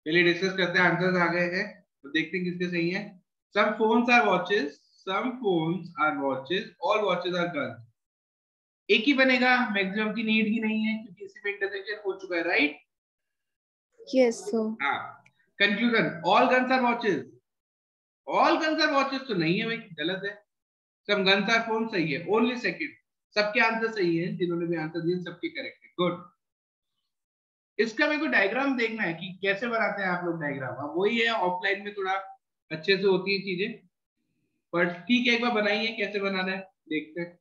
चलिए डिस्कस करते हैं, आंसर्स आ गए हैं तो देखते हैं किसके सही है। Some phones are watches, some phones are watches, all watches are guns. एक ही बनेगा, मैक्सिमम की नीड ही नहीं है क्योंकि इसी में इंटरसेक्शन हो चुका है, राइट? Yes, sir. हाँ। Conclusion, all guns are watches, all guns are watches तो नहीं है भाई, गलत है। सम गन्स आर फोन सही है, ओनली सेकंड। सबके आंसर सही है, जिन्होंने भी आंसर दिए सबके करेक्ट है, गुड। इसका मेरे को डायग्राम देखना है कि कैसे बनाते हैं आप लोग डायग्राम। अब वही है, ऑफलाइन में थोड़ा अच्छे से होती है चीजें, पर ठीक है एक बार बनाइए, कैसे बनाना है देखते हैं।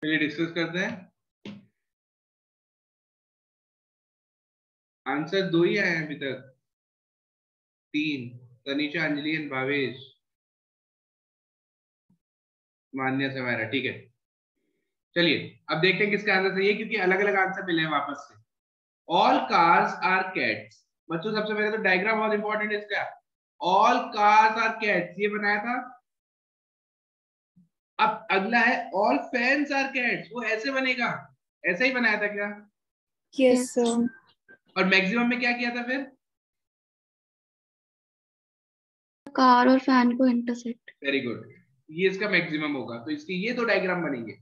चलिए डिस्कस करते हैं। आंसर दो ही आए हैं अभी तक, तीन, तनिषा, अंजलि एंड भावेश, मान्या, समारा, ठीक है। चलिए अब देखते हैं किसका आंसर सही है, क्योंकि अलग अलग आंसर मिले हैं वापस से। All cars are cats. बच्चों सबसे पहले तो डायग्राम बहुत इंपॉर्टेंट है इसका। ऑल कार्स आर कैट्स, ये बनाया था। अब अगला है ऑल फैंस आर कैट्स, वो ऐसे बनेगा, ऐसा ही बनाया था क्या? Yes, sir. और मैक्सिमम में क्या किया था फिर? कार और फैन को इंटरसेक्ट। वेरी गुड, ये इसका मैक्सिमम होगा, तो इसके ये दो डायग्राम बनेंगे।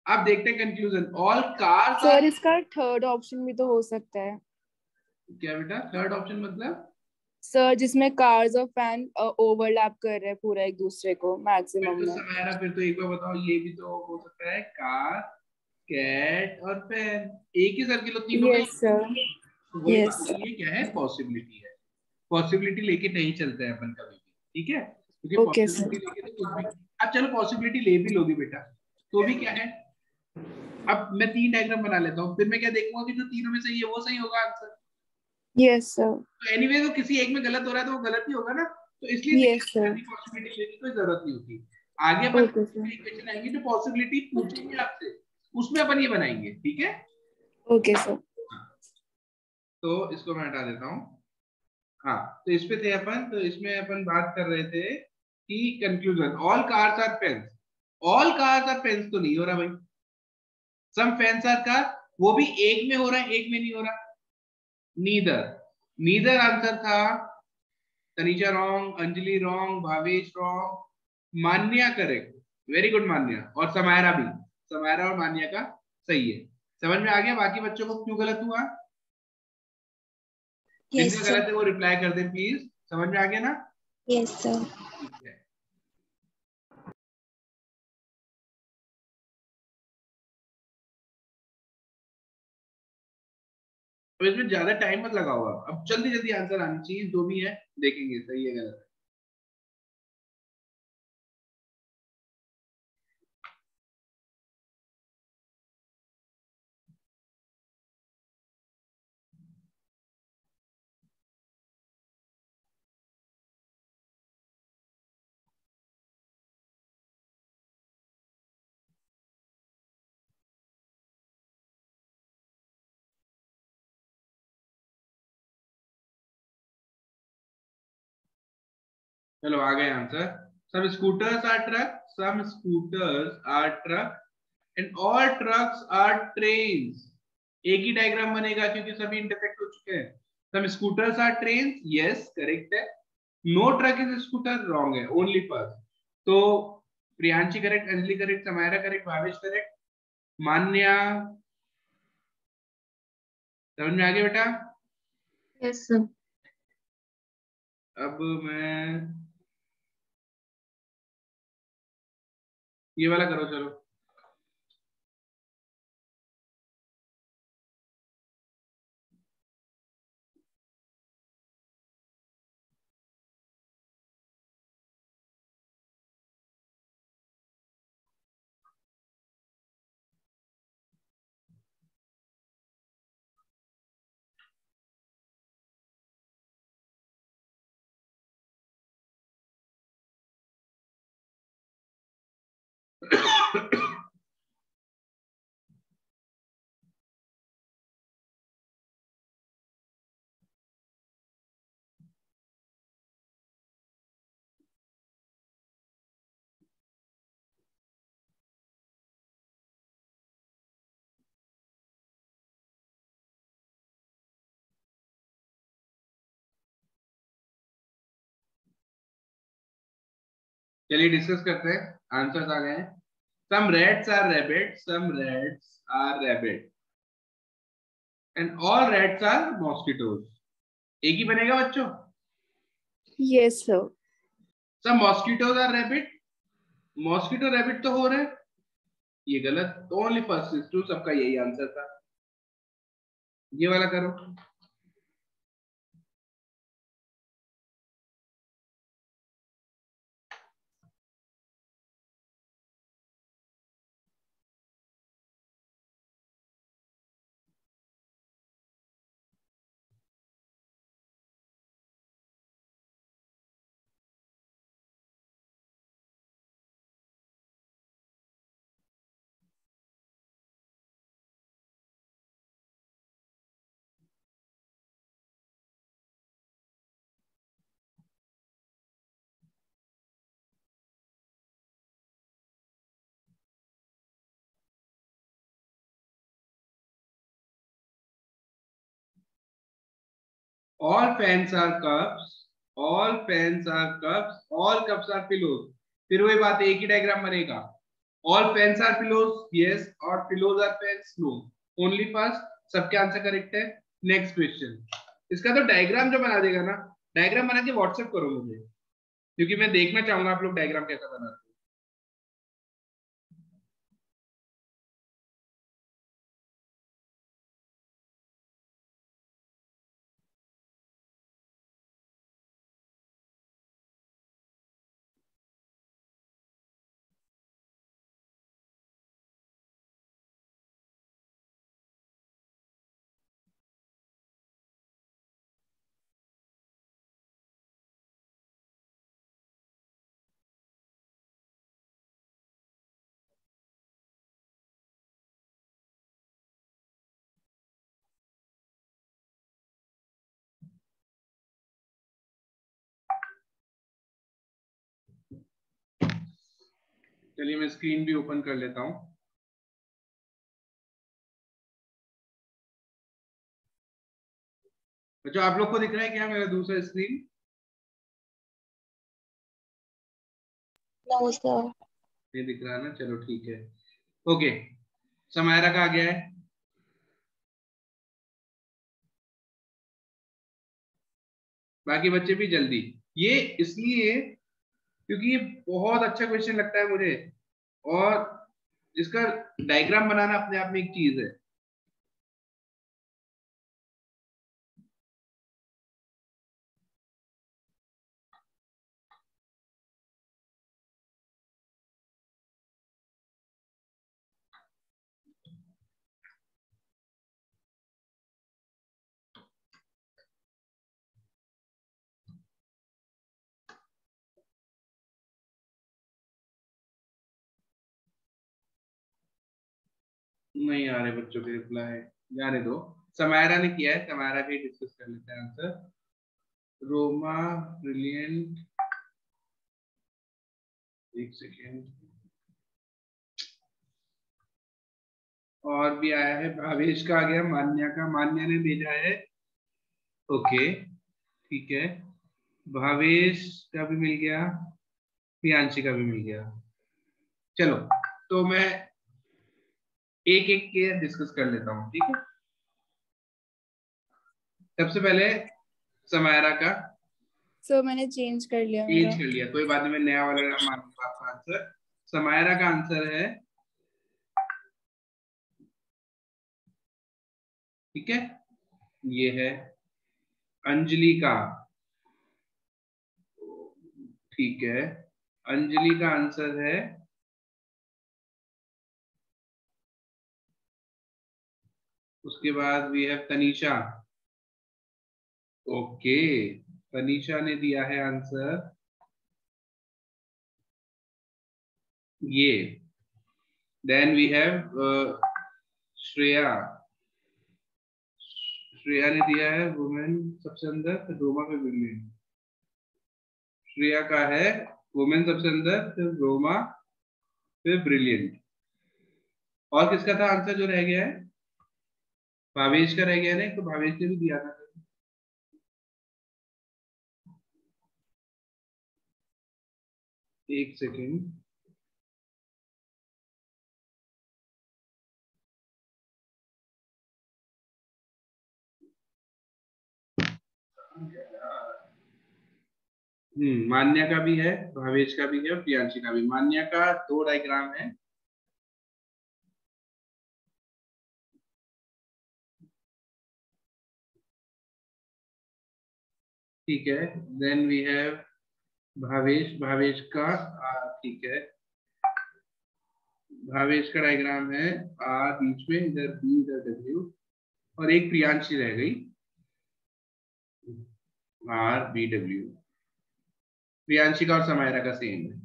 अब देखते हैं conclusion. All cars sir are, इसका थर्ड ऑप्शन भी तो हो सकता है क्या बेटा थर्ड ऑप्शन मतलब? सर, जिसमें कार्स और फैन ओवरलैप कर रहे हैं पूरा एक दूसरे को फिर मैक्सिमम तो में। समारा, फिर तो एक बार बताओ, ये भी तो हो सकता है, कार, कैट और फैन, एक ही सर्किल हो तीनों का ही। Yes sir. तो वही बात यस है, ये क्या है, पॉसिबिलिटी है। पॉसिबिलिटी लेके नहीं चलते हैं अपन कभी भी, ठीक है? क्योंकि ओके सर। पॉसिबिलिटी लेके तो कुछ भी। अब चलो पॉसिबिलिटी ले भी लोगे बेटा, तो भी क्या है, अब मैं तीन डायग्राम बना लेता हूँ, फिर मैं क्या देखूंगा कि जो तीनों में सही है वो सही होगा आंसर। Yes sir. तो एनीवे तो किसी एक में गलत हो रहा है तो वो गलत ही होगा ना, तो इसलिए यस सर। पॉसिबिलिटी लेने की कोई जरूरत नहीं होती। आगे अपन ओके सर। क्वेश्चन आएंगे जो पॉसिबिलिटी पूछेंगे आपसे, उसमें अपन ये बनाएंगे, ठीक है? Okay sir. तो इसको मैं हटा देता हूँ। हाँ, तो इस पे थे अपन, तो इसमें अपन बात कर रहे थे कि conclusion, all cars are pens. All cars are pens तो नहीं हो रहा भाई। सम फैंस आर कार, वो भी एक में हो रहा है, एक में नहीं हो रहा। नीदर, नीदर आंसर था। Taneja wrong, Anjali wrong, Bhavesh wrong, Manya correct, very good Manya, और समायरा भी, समायरा और मान्या का सही है। समझ में आ गया बाकी बच्चों को क्यों गलत हुआ? Yes, जिनका sir. गलत है वो रिप्लाई कर दें प्लीज। समझ में आ गया ना? Yes, sir. ठीक है। अब इसमें ज्यादा टाइम मत लगाओ, अब जल्दी जल्दी आंसर आनी चाहिए, जो भी है देखेंगे सही है गलत है। चलो आ गए answer. Some scooters are truck, some scooters are truck and all trucks are trains. एक ही डायग्राम बनेगा क्योंकि सभी इंटरसेक्ट हो चुके हैं। Some scooters are trains, yes correct है। No truck is scooter, wrong है, ओनली फर्स्ट। तो Priyanshi correct, Anjali correct, Samaira correct, Bhavesh correct, Manya समझ में आ गया बेटा? Yes sir. अब मैं ये वाला करो चलो। चलिए डिस्कस करते हैं। आंसर्स आ गए हैं। Some rats are rabbits, some rats are rabbit, and all rats are mosquitoes. एक ही बनेगा बच्चों? Yes, sir. Some mosquitoes are rabbit, mosquito rabbit तो हो रहा है, ये गलत। तो ओनली फर्स्ट इज ट्रू, सबका यही आंसर था। ये वाला करो। All fans are cups, all fans are cups, all cups are pillows. फिर वही बात है, एक ही डायग्राम बनेगा। All fans are pillows, yes, और pillows are fans, no. Only first, सबके आंसर करेक्ट है। Next question. इसका तो डायग्राम जो बना देगा ना, डायग्राम बना के व्हाट्सएप करो मुझे, क्योंकि मैं देखना चाहूंगा आप लोग डायग्राम कैसा बनाते हैं। चलिए मैं स्क्रीन भी ओपन कर लेता हूं। बच्चों आप लोग को दिख रहा है क्या मेरा दूसरा स्क्रीन? No, sir. नहीं दिख रहा ना, चलो ठीक है। ओके, समायरा का आ गया है। बाकी बच्चे भी जल्दी। ये इसलिए क्योंकि ये बहुत अच्छा क्वेश्चन लगता है मुझे, और इसका डायग्राम बनाना अपने आप में एक चीज है। नहीं आ रहे बच्चों के रिप्लाई, जाने दो। समायरा ने किया है, समायरा का ही डिस्कस कर लेते हैं आंसर। रोमा ब्रिलियंट एक सेकेंड, और भी आया है, भावेश का आ गया, मान्या का, मान्या ने भेजा है, ओके ठीक है, भावेश का भी मिल गया, प्रियांशी का भी मिल गया। चलो तो मैं एक एक के डिस्कस कर लेता हूँ, ठीक है। सबसे पहले समायरा का सर मैंने चेंज कर लिया चेंज मेरा। कर लिया, कोई बात नहीं, मैं नया वाला मानूंगा आपका आंसर। समायरा का आंसर है, ठीक है, ये है। अंजलि का, ठीक है, अंजलि का आंसर है, उसके बाद we have Tanisha, okay, Tanisha ने दिया है आंसर ये। Then we have Shreya, Shreya ने दिया है वुमेन सबसे अंदर, फिर रोमा, फिर ब्रिलियंट। श्रेया का है वुमेन सबसे अंदर, फिर रोमा, फिर ब्रिलियंट। और किसका था आंसर जो रह गया है? भावेश का रह गया ना, तो भावेश ने भी दिया था। एक सेकेंड, मान्या का भी है, भावेश का भी है, और प्रियांशी का भी। मान्या का 2 डायग्राम है, ठीक है। Then we have Bhavesh, Bhavesh का ठीक है, भावेश का डायग्राम है आर बीच में, इधर बी, इधर डब्ल्यू, और एक प्रियांशी रह गई, आर बी डब्ल्यू। प्रियांशी का और समायरा का सेम है।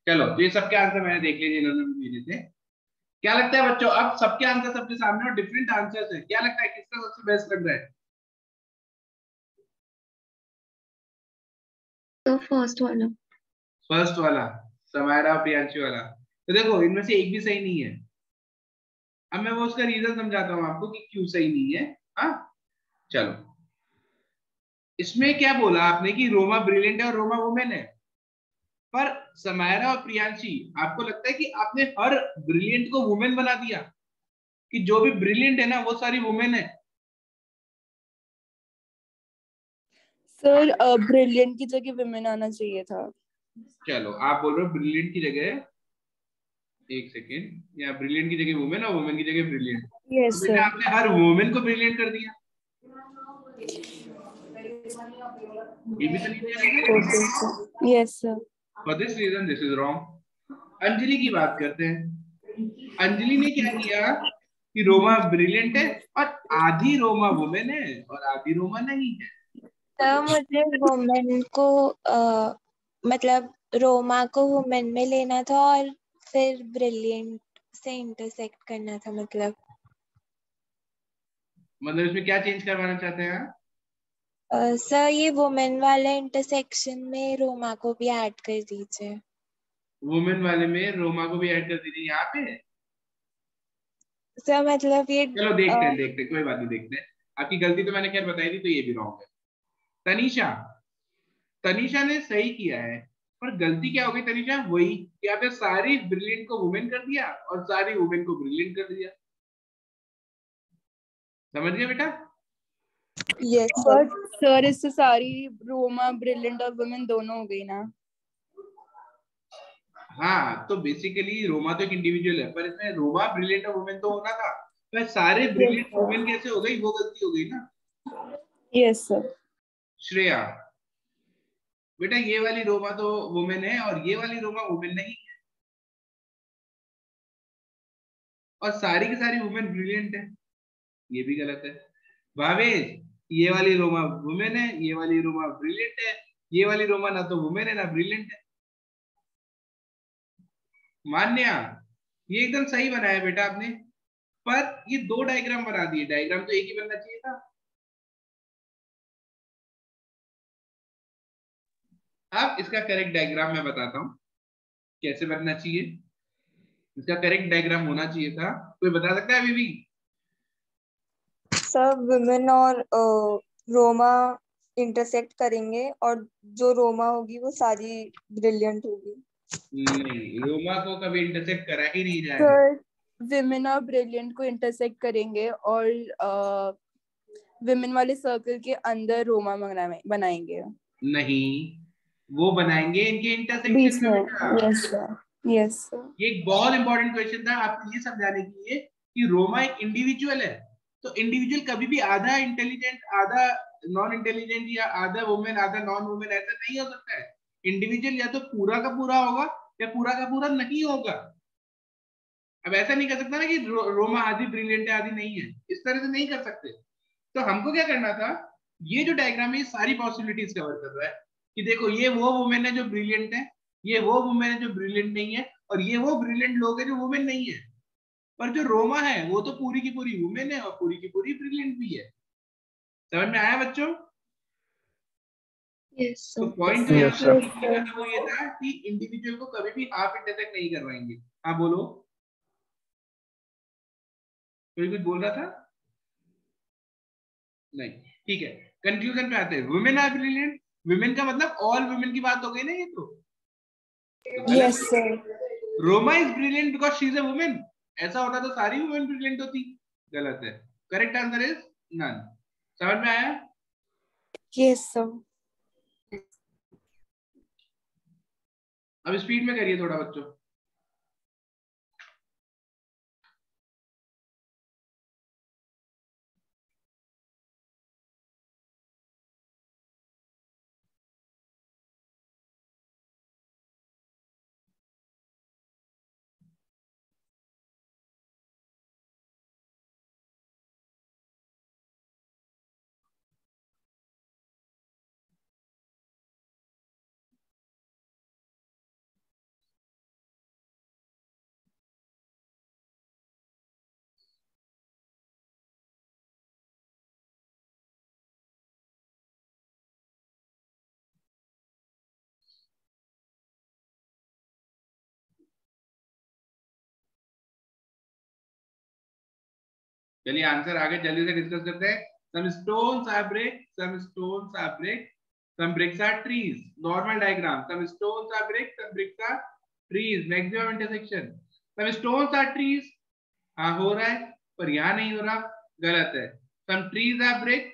चलो तो ये सबके आंसर मैंने देख लिए जिन्होंने भेजे थे। क्या लगता है बच्चों, अब सबके आंसर सबके सामने और डिफरेंट आंसर्स है, क्या लगता है किसका सबसे बेस्ट लग रहा है? तो फर्स्ट वाला। फर्स्ट वाला, समायरा और प्रियांशी वाला। तो देखो इनमें से एक भी सही नहीं है। अब मैं वो उसका रीजन समझाता हूँ आपको कि क्यों सही नहीं है। हाँ चलो, इसमें क्या बोला आपने कि रोमा ब्रिलियंट है और रोमा वुमेन है, पर समायरा और प्रियांशी, आपको लगता है कि आपने हर ब्रिलियंट को वुमेन बना दिया, कि जो भी ब्रिलियंट है ना वो सारी वुमेन है? सर ब्रिलियंट की जगह विमेन आना चाहिए था। चलो आप बोल रहे हो ब्रिलियंट की जगह, एक सेकेंड, या ब्रिलियंट की जगह वुमेन और वुमेन की जगह ब्रिलियंट, तो यस बेटा सर। आपने हर वुमेन को ब्रिलियंट कर दिया, ये भी तो नहीं दिया ना। Okay sir, yes sir. For this reason this is wrong. Anjali की बात करते हैं। अंजलि ने क्या किया कि रोमा ब्रिलियंट है और आधी रोमा वुमेन है और आधी रोमा नहीं है। तो मुझे वुमेन को मतलब रोमा को वुमेन में लेना था और फिर ब्रिलियंट से इंटरसेक्ट करना था। मतलब इसमें क्या चेंज करवाना चाहते हैं आप? सर ये वुमेन वाले इंटरसेक्शन में रोमा को भी ऐड कर दीजिए। वुमेन वाले में रोमा को भी ऐड कर दीजिए यहाँ पे। सर मतलब ये चलो देखते हैं, देखते हैं, कोई बात नहीं, देखते हैं। आपकी गलती तो मैंने खैर बताई थी, तो ये भी रॉन्ग है। तनीषा, तनीषा ने सही किया है, पर गलती क्या हो गई तनीषा? वही कि आपने सारी ब्रिलियंट को वुमेन कर दिया और सारी वुमेन को ब्रिलियंट कर दिया। समझ गया बेटा? Yes sir. बट सर इससे सारी रोमा ब्रिलियंट और वुमेन दोनों हो गई ना। हाँ तो बेसिकली रोमा तो एक इंडिविजुअल है, पर इसमें रोमा ब्रिलियंट और वुमेन तो होना था, तो सारे ब्रिलियंट वुमेन कैसे हो गई? वो गलती हो गई ना। Yes sir. श्रेया, बेटा ये वाली रोमा तो वुमेन है और ये वाली रोमा वुमेन नहीं है, और सारी की सारी वुमेन ब्रिलियंट है, ये भी गलत है। भावेश, ये वाली रोमा वुमेन है, ये वाली रोमा ब्रिलियंट है, ये वाली रोमा ना तो वुमेन है ना ब्रिलियंट है। मान्या, ये एकदम सही बनाया बेटा आपने, पर ये 2 डायग्राम बना दिए, डायग्राम तो एक ही बनना चाहिए था। अब इसका करेक्ट डायग्राम मैं बताता हूं। कैसे बनना चाहिए, इसका करेक्ट डायग्राम होना चाहिए था, कोई बता सकता है अभी भी? सर विमेन और रोमा इंटरसेक्ट करेंगे और जो रोमा होगी वो सारी ब्रिलियंट होगी। नहीं, रोमा को कभी इंटरसेक्ट करा ही नहीं जाएगा। सर विमेन और ब्रिलियंट को इंटरसेक्ट करेंगे और विमेन वाले सर्कल के अंदर रोमा बनाएंगे। नहीं, वो बनाएंगे इनके इंटरसेक्शन बीच में में। बेटा। Yes sir, yes sir. ये एक बहुत इंपॉर्टेंट क्वेश्चन था आपको ये समझाने के लिए कि रोमा एक इंडिविजुअल है, तो इंडिविजुअल कभी भी आधा इंटेलिजेंट आधा नॉन इंटेलिजेंट या आधा वुमेन आधा नॉन वुमेन ऐसा नहीं हो सकता है। इंडिविजुअल या तो पूरा का पूरा होगा या पूरा का पूरा नहीं होगा। अब ऐसा नहीं कर सकता ना कि रोमा आधी ब्रिलियंट है आधी नहीं है, इस तरह से नहीं कर सकते। तो हमको क्या करना था, ये जो डायग्राम है ये सारी पॉसिबिलिटीज कवर कर रहा है कि देखो ये वो वुमेन है जो ब्रिलियंट है, ये वो वुमेन है जो ब्रिलियंट नहीं है, और ये वो ब्रिलियंट लोग है जो वुमेन नहीं है। पर जो रोमा है वो तो पूरी की पूरी वुमेन है और पूरी की पूरी ब्रिलियंट भी है। समझ में आया बच्चों? यस तो सर। पॉइंट जो यहाँ Yes, पे sir. सीखने का था वो ये था कि इंडिविजुअल को कभी भी हाफ इंटरसेक्ट नहीं करवाएंगे। हाँ बोलो, कोई कुछ बोल रहा था? नहीं, ठीक है। कंक्लूजन पे आते हैं। वुमेन आर ब्रिलियंट, वुमेन का मतलब ऑल वुमेन की बात हो गई ना ये तो yes sir. Roma is brilliant because she is a women. ऐसा होता तो सारी वुमेन ब्रिलियंट होती। गलत है, करेक्ट आंसर इज नन। समझ में आया? Yes sir. अब स्पीड में करिए थोड़ा बच्चों। चलिए आंसर आगे जल्दी से डिस्कस करते हैं। some stones are brick, some stones are brick, some bricks are trees. Normal diagram, some stones are brick, some bricks are trees. Maximum intersection, some stones are trees, हाँ हो रहा है पर यहाँ नहीं हो रहा, गलत है। some trees are brick,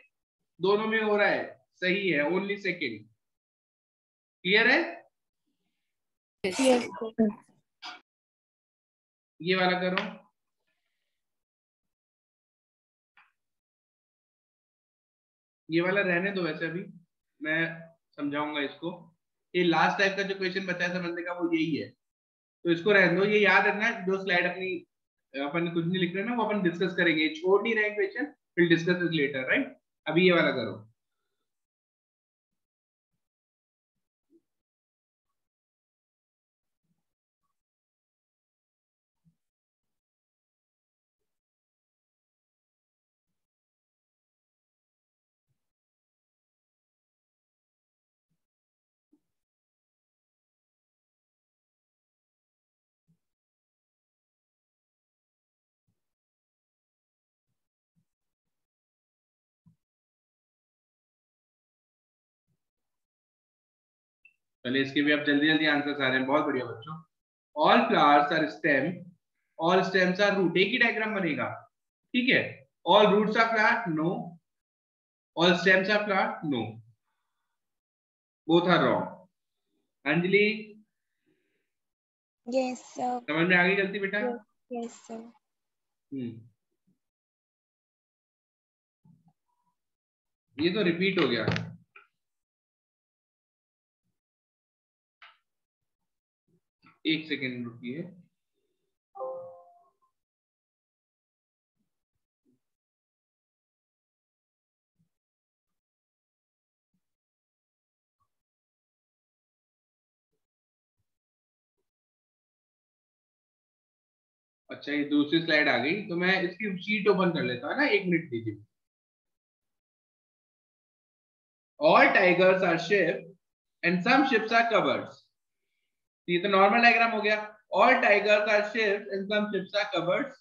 दोनों में हो रहा है, सही है, ओनली सेकेंड। क्लियर है? Yes sir. ये वाला करो। ये वाला रहने दो, वैसे अभी मैं समझाऊंगा इसको। ये लास्ट टाइप का जो क्वेश्चन बचा है समझने का वो यही है, तो इसको रहने दो। ये याद रखना, जो स्लाइड अपनी अपन कुछ नहीं लिख रहे ना वो अपन डिस्कस करेंगे, छोड़ नहीं रहे question, will discuss it later, right? अभी ये वाला करो। चलिए इसके भी अब जल्दी जल्दी आंसर आ रहे हैं, बहुत बढ़िया बच्चों। All flowers are stem, all stems are root, एक ही डायग्राम बनेगा, ठीक है? All roots are flat, no. All stems are flat, no. Both are wrong. Anjali yes sir. समझ में आ गई गलती बेटा? Yes sir. ये तो रिपीट हो गया। एक सेकेंड रुकिए। अच्छा ये दूसरी स्लाइड आ गई, तो मैं इसकी शीट ओपन कर लेता हूँ ना, एक मिनट दीजिए। All tigers are ship and some ships are cowards. ये तो नॉर्मल डायग्राम हो गया। All tigers are ships and some ships are coward.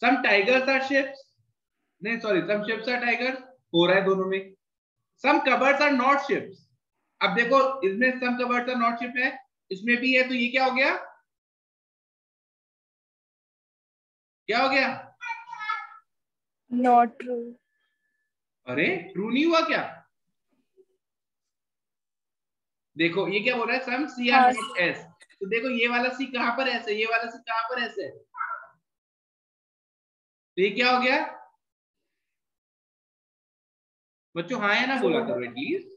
Some tigers are ships, नहीं sorry, some ships are tigers हो रहा है दोनों में। Some cowards are not ships. अब देखो इसमें some cowards are not ship है, इसमें भी है, तो ये क्या हो गया? क्या हो गया? Not true. अरे ट्रू नहीं हुआ क्या? देखो ये क्या बोल रहा है, सम सी आर नॉट एस। तो देखो ये वाला सी कहां पर एस है, ये वाला सी कहां पर एस है, तो ये क्या हो गया बच्चों? हाँ है ना बोला करो एटलीस्ट।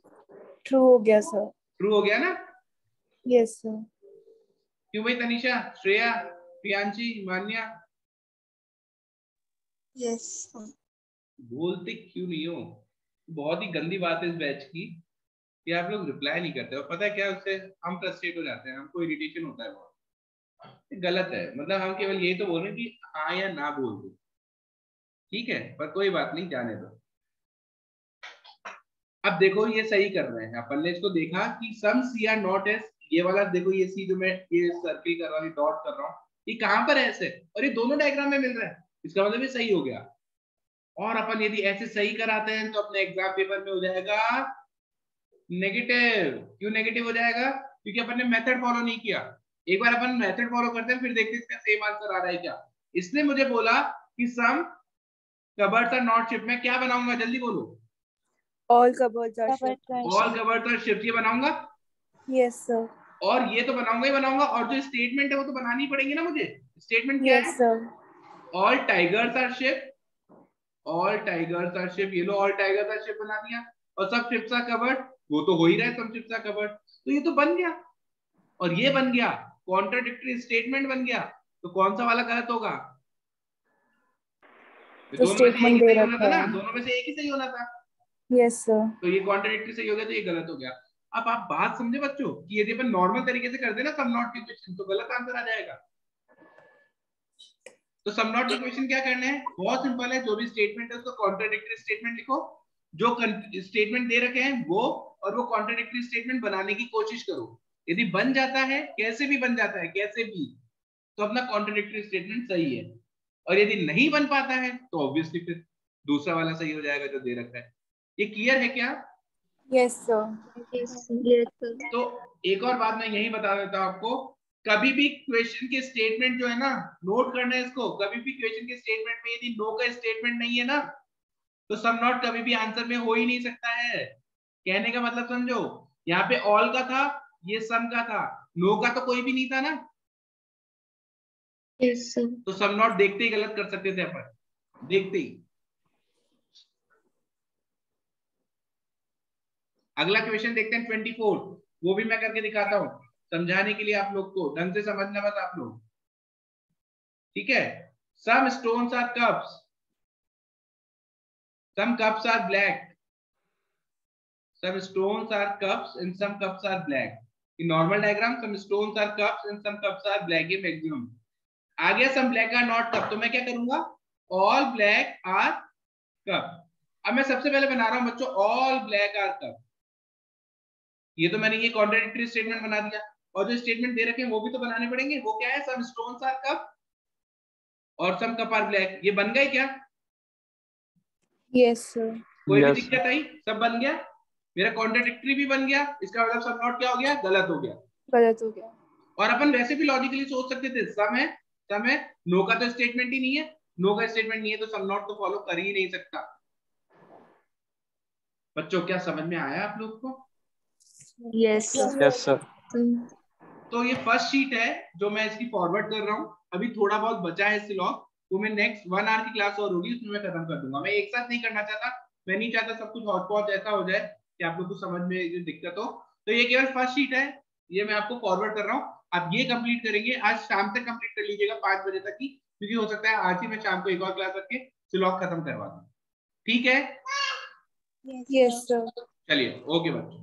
ट्रू हो गया सर। ट्रू हो गया ना? Yes sir. क्यों भाई? तनिषा, श्रेया, प्रियांशी, मान्या, यस बोलते क्यों नहीं हो? बहुत ही गंदी बात है इस बैच की कि आप लोग रिप्लाई नहीं करते हो। पता है क्या, उससे हम फ्रस्ट्रेट हो जाते हैं, हमको इरिटेशन होता है बहुत। गलत है, मतलब हम केवल यही तो बोल रहे हैं कि हाँ या ना बोल दो, ठीक है, पर कोई बात नहीं, जाने दो। अब देखो ये सही कर रहे हैं, अपन ने इसको देखा कि सम सी आर नॉट एस। ये वाला देखो, ये सी जो मैं ये सर्किल कर रहा हूँ, डॉट कर रहा हूँ, ये कहां पर एस है, और ये दोनों डायग्राम में मिल रहा है, इसका मतलब ये सही हो गया। और अपन यदि ऐसे सही कराते हैं तो अपने एग्जाम पेपर में हो जाएगा नेगेटिव। क्यों नेगेटिव हो जाएगा? क्योंकि अपन ने मेथड फॉलो नहीं किया। एक बार अपन मेथड फॉलो करते हैं, फिर देखते हैं इसका सेम आंसर आ रहा है क्या। इसने मुझे बोला कि some cupboards are not ship, मैं क्या बनाऊंगा जल्दी बोलो? All cupboards are ship. All cupboards are ship, ये बनाऊंगा। Yes sir. और ये तो बनाऊंगा ही बनाऊंगा, और जो स्टेटमेंट है वो तो बनानी पड़ेगी ना मुझे। स्टेटमेंट क्या यस है? Sir. All tigers are ship, all tigers are ship, ये लो ऑल टाइगर्स आर शिप बना दिया। और सब शिप्स आर कवर्ड, वो तो हो ही रहा है, सब शिप्स आर कवर्ड, तो ये तो बन गया। और ये बन गया, कॉन्ट्राडिक्टरी स्टेटमेंट बन गया। तो कौन सा वाला गलत होगा? तो दोनों में से एक ही स्टेटमेंट दे सही होना था रखा ना, है। दोनों में से एक ही सही होना था। Yes sir. तो ये कॉन्ट्राडिक्टरी सही हो गया, तो ये गलत हो गया। अब आप बात समझे बच्चों कि यदि अपन नॉर्मल तरीके से कर देना सम नॉट के क्वेश्चन, तो गलत आंसर आ जाएगा। तो सम नॉट के क्वेश्चन क्या करने हैं? बहुत सिंपल है, जो भी स्टेटमेंट है उसको कॉन्ट्राडिक्टरी स्टेटमेंट लिखो, जो स्टेटमेंट दे रखे हैं वो, और वो कॉन्ट्राडिक्टरी स्टेटमेंट बनाने की कोशिश करो। यदि बन जाता है, कैसे भी बन जाता है, कैसे भी, तो अपना कॉन्ट्राडिक्टरी स्टेटमेंट सही है। और यदि नहीं बन पाता है तो ऑब्वियसली फिर दूसरा वाला सही हो जाएगा जो दे रखा है। ये क्लियर है क्या? Yes sir. Yes sir. तो एक और बात मैं यही बता देता हूं आपको, कभी भी क्वेश्चन के स्टेटमेंट जो है ना, नोट करना है इसको, कभी भी क्वेश्चन के स्टेटमेंट में यदि नो का स्टेटमेंट नहीं है ना, तो सम नॉट कभी भी आंसर में हो ही नहीं सकता है। कहने का मतलब समझो, यहाँ पे ऑल का था, ये सम का था, नो का तो कोई भी नहीं था ना, यस सर। तो सम नॉट देखते ही गलत कर सकते थे अपन, देखते ही। अगला क्वेश्चन देखते हैं 24, वो भी मैं करके दिखाता हूं समझाने के लिए आप लोग को, ढंग से समझना बस आप लोग, ठीक है। Some stones are cups, some cups are black, some stones are cups and some cups are black। in normal diagram some stones are cups and some cups are black, ये maximum। आ गया some black are not cup, तो मैं क्या करूंगा, all black are cup। अब मैं सबसे पहले बना रहा हूं बच्चों all black are cup, ये तो मैंने ये कॉन्ट्राडिक्टरी स्टेटमेंट बना दिया। और जो स्टेटमेंट दे रखे हैं वो भी तो बनाने पड़ेंगे, वो क्या है, some stones are cup और some cup are black, ये बन गए क्या? Yes sir. कोई भी दिक्कत आई? सब बन गया, मेरा कॉन्ट्राडिक्टरी भी बन गया, इसका मतलब सब नॉट क्या हो गया, गलत हो गया। गलत हो गया। और अपन वैसे भी लॉजिकली सोच सकते थे सम है, सम है, नो का तो स्टेटमेंट ही नहीं है, नो का स्टेटमेंट नहीं है तो सम नॉट तो फॉलो कर ही नहीं सकता। बच्चों क्या समझ में आया आप लोग को? Yes sir. Yes sir. तो ये फर्स्ट शीट है जो मैं इसकी फॉरवर्ड कर रहा हूँ, अभी थोड़ा बहुत बचा है इससे लॉग, वो मैं नेक्स्ट 1 आवर की क्लास और होगी उसमें मैं खत्म कर दूंगा। मैं एक साथ नहीं करना चाहता, मैं नहीं चाहता सब कुछ हॉट पॉट ऐसा हो जाए कि आप लोग को समझ में जो दिक्कत हो। तो ये केवल फर्स्ट शीट है, ये मैं आपको फॉरवर्ड कर रहा हूँ, आप ये कंप्लीट करेंगे, आज शाम तक कंप्लीट कर लीजिएगा 5 बजे तक की, क्योंकि हो सकता है आज ही मैं शाम को एक और क्लास रख के लॉग खत्म करवा दूँ, ठीक है? Yes sir. चलिए ओके बच्चों।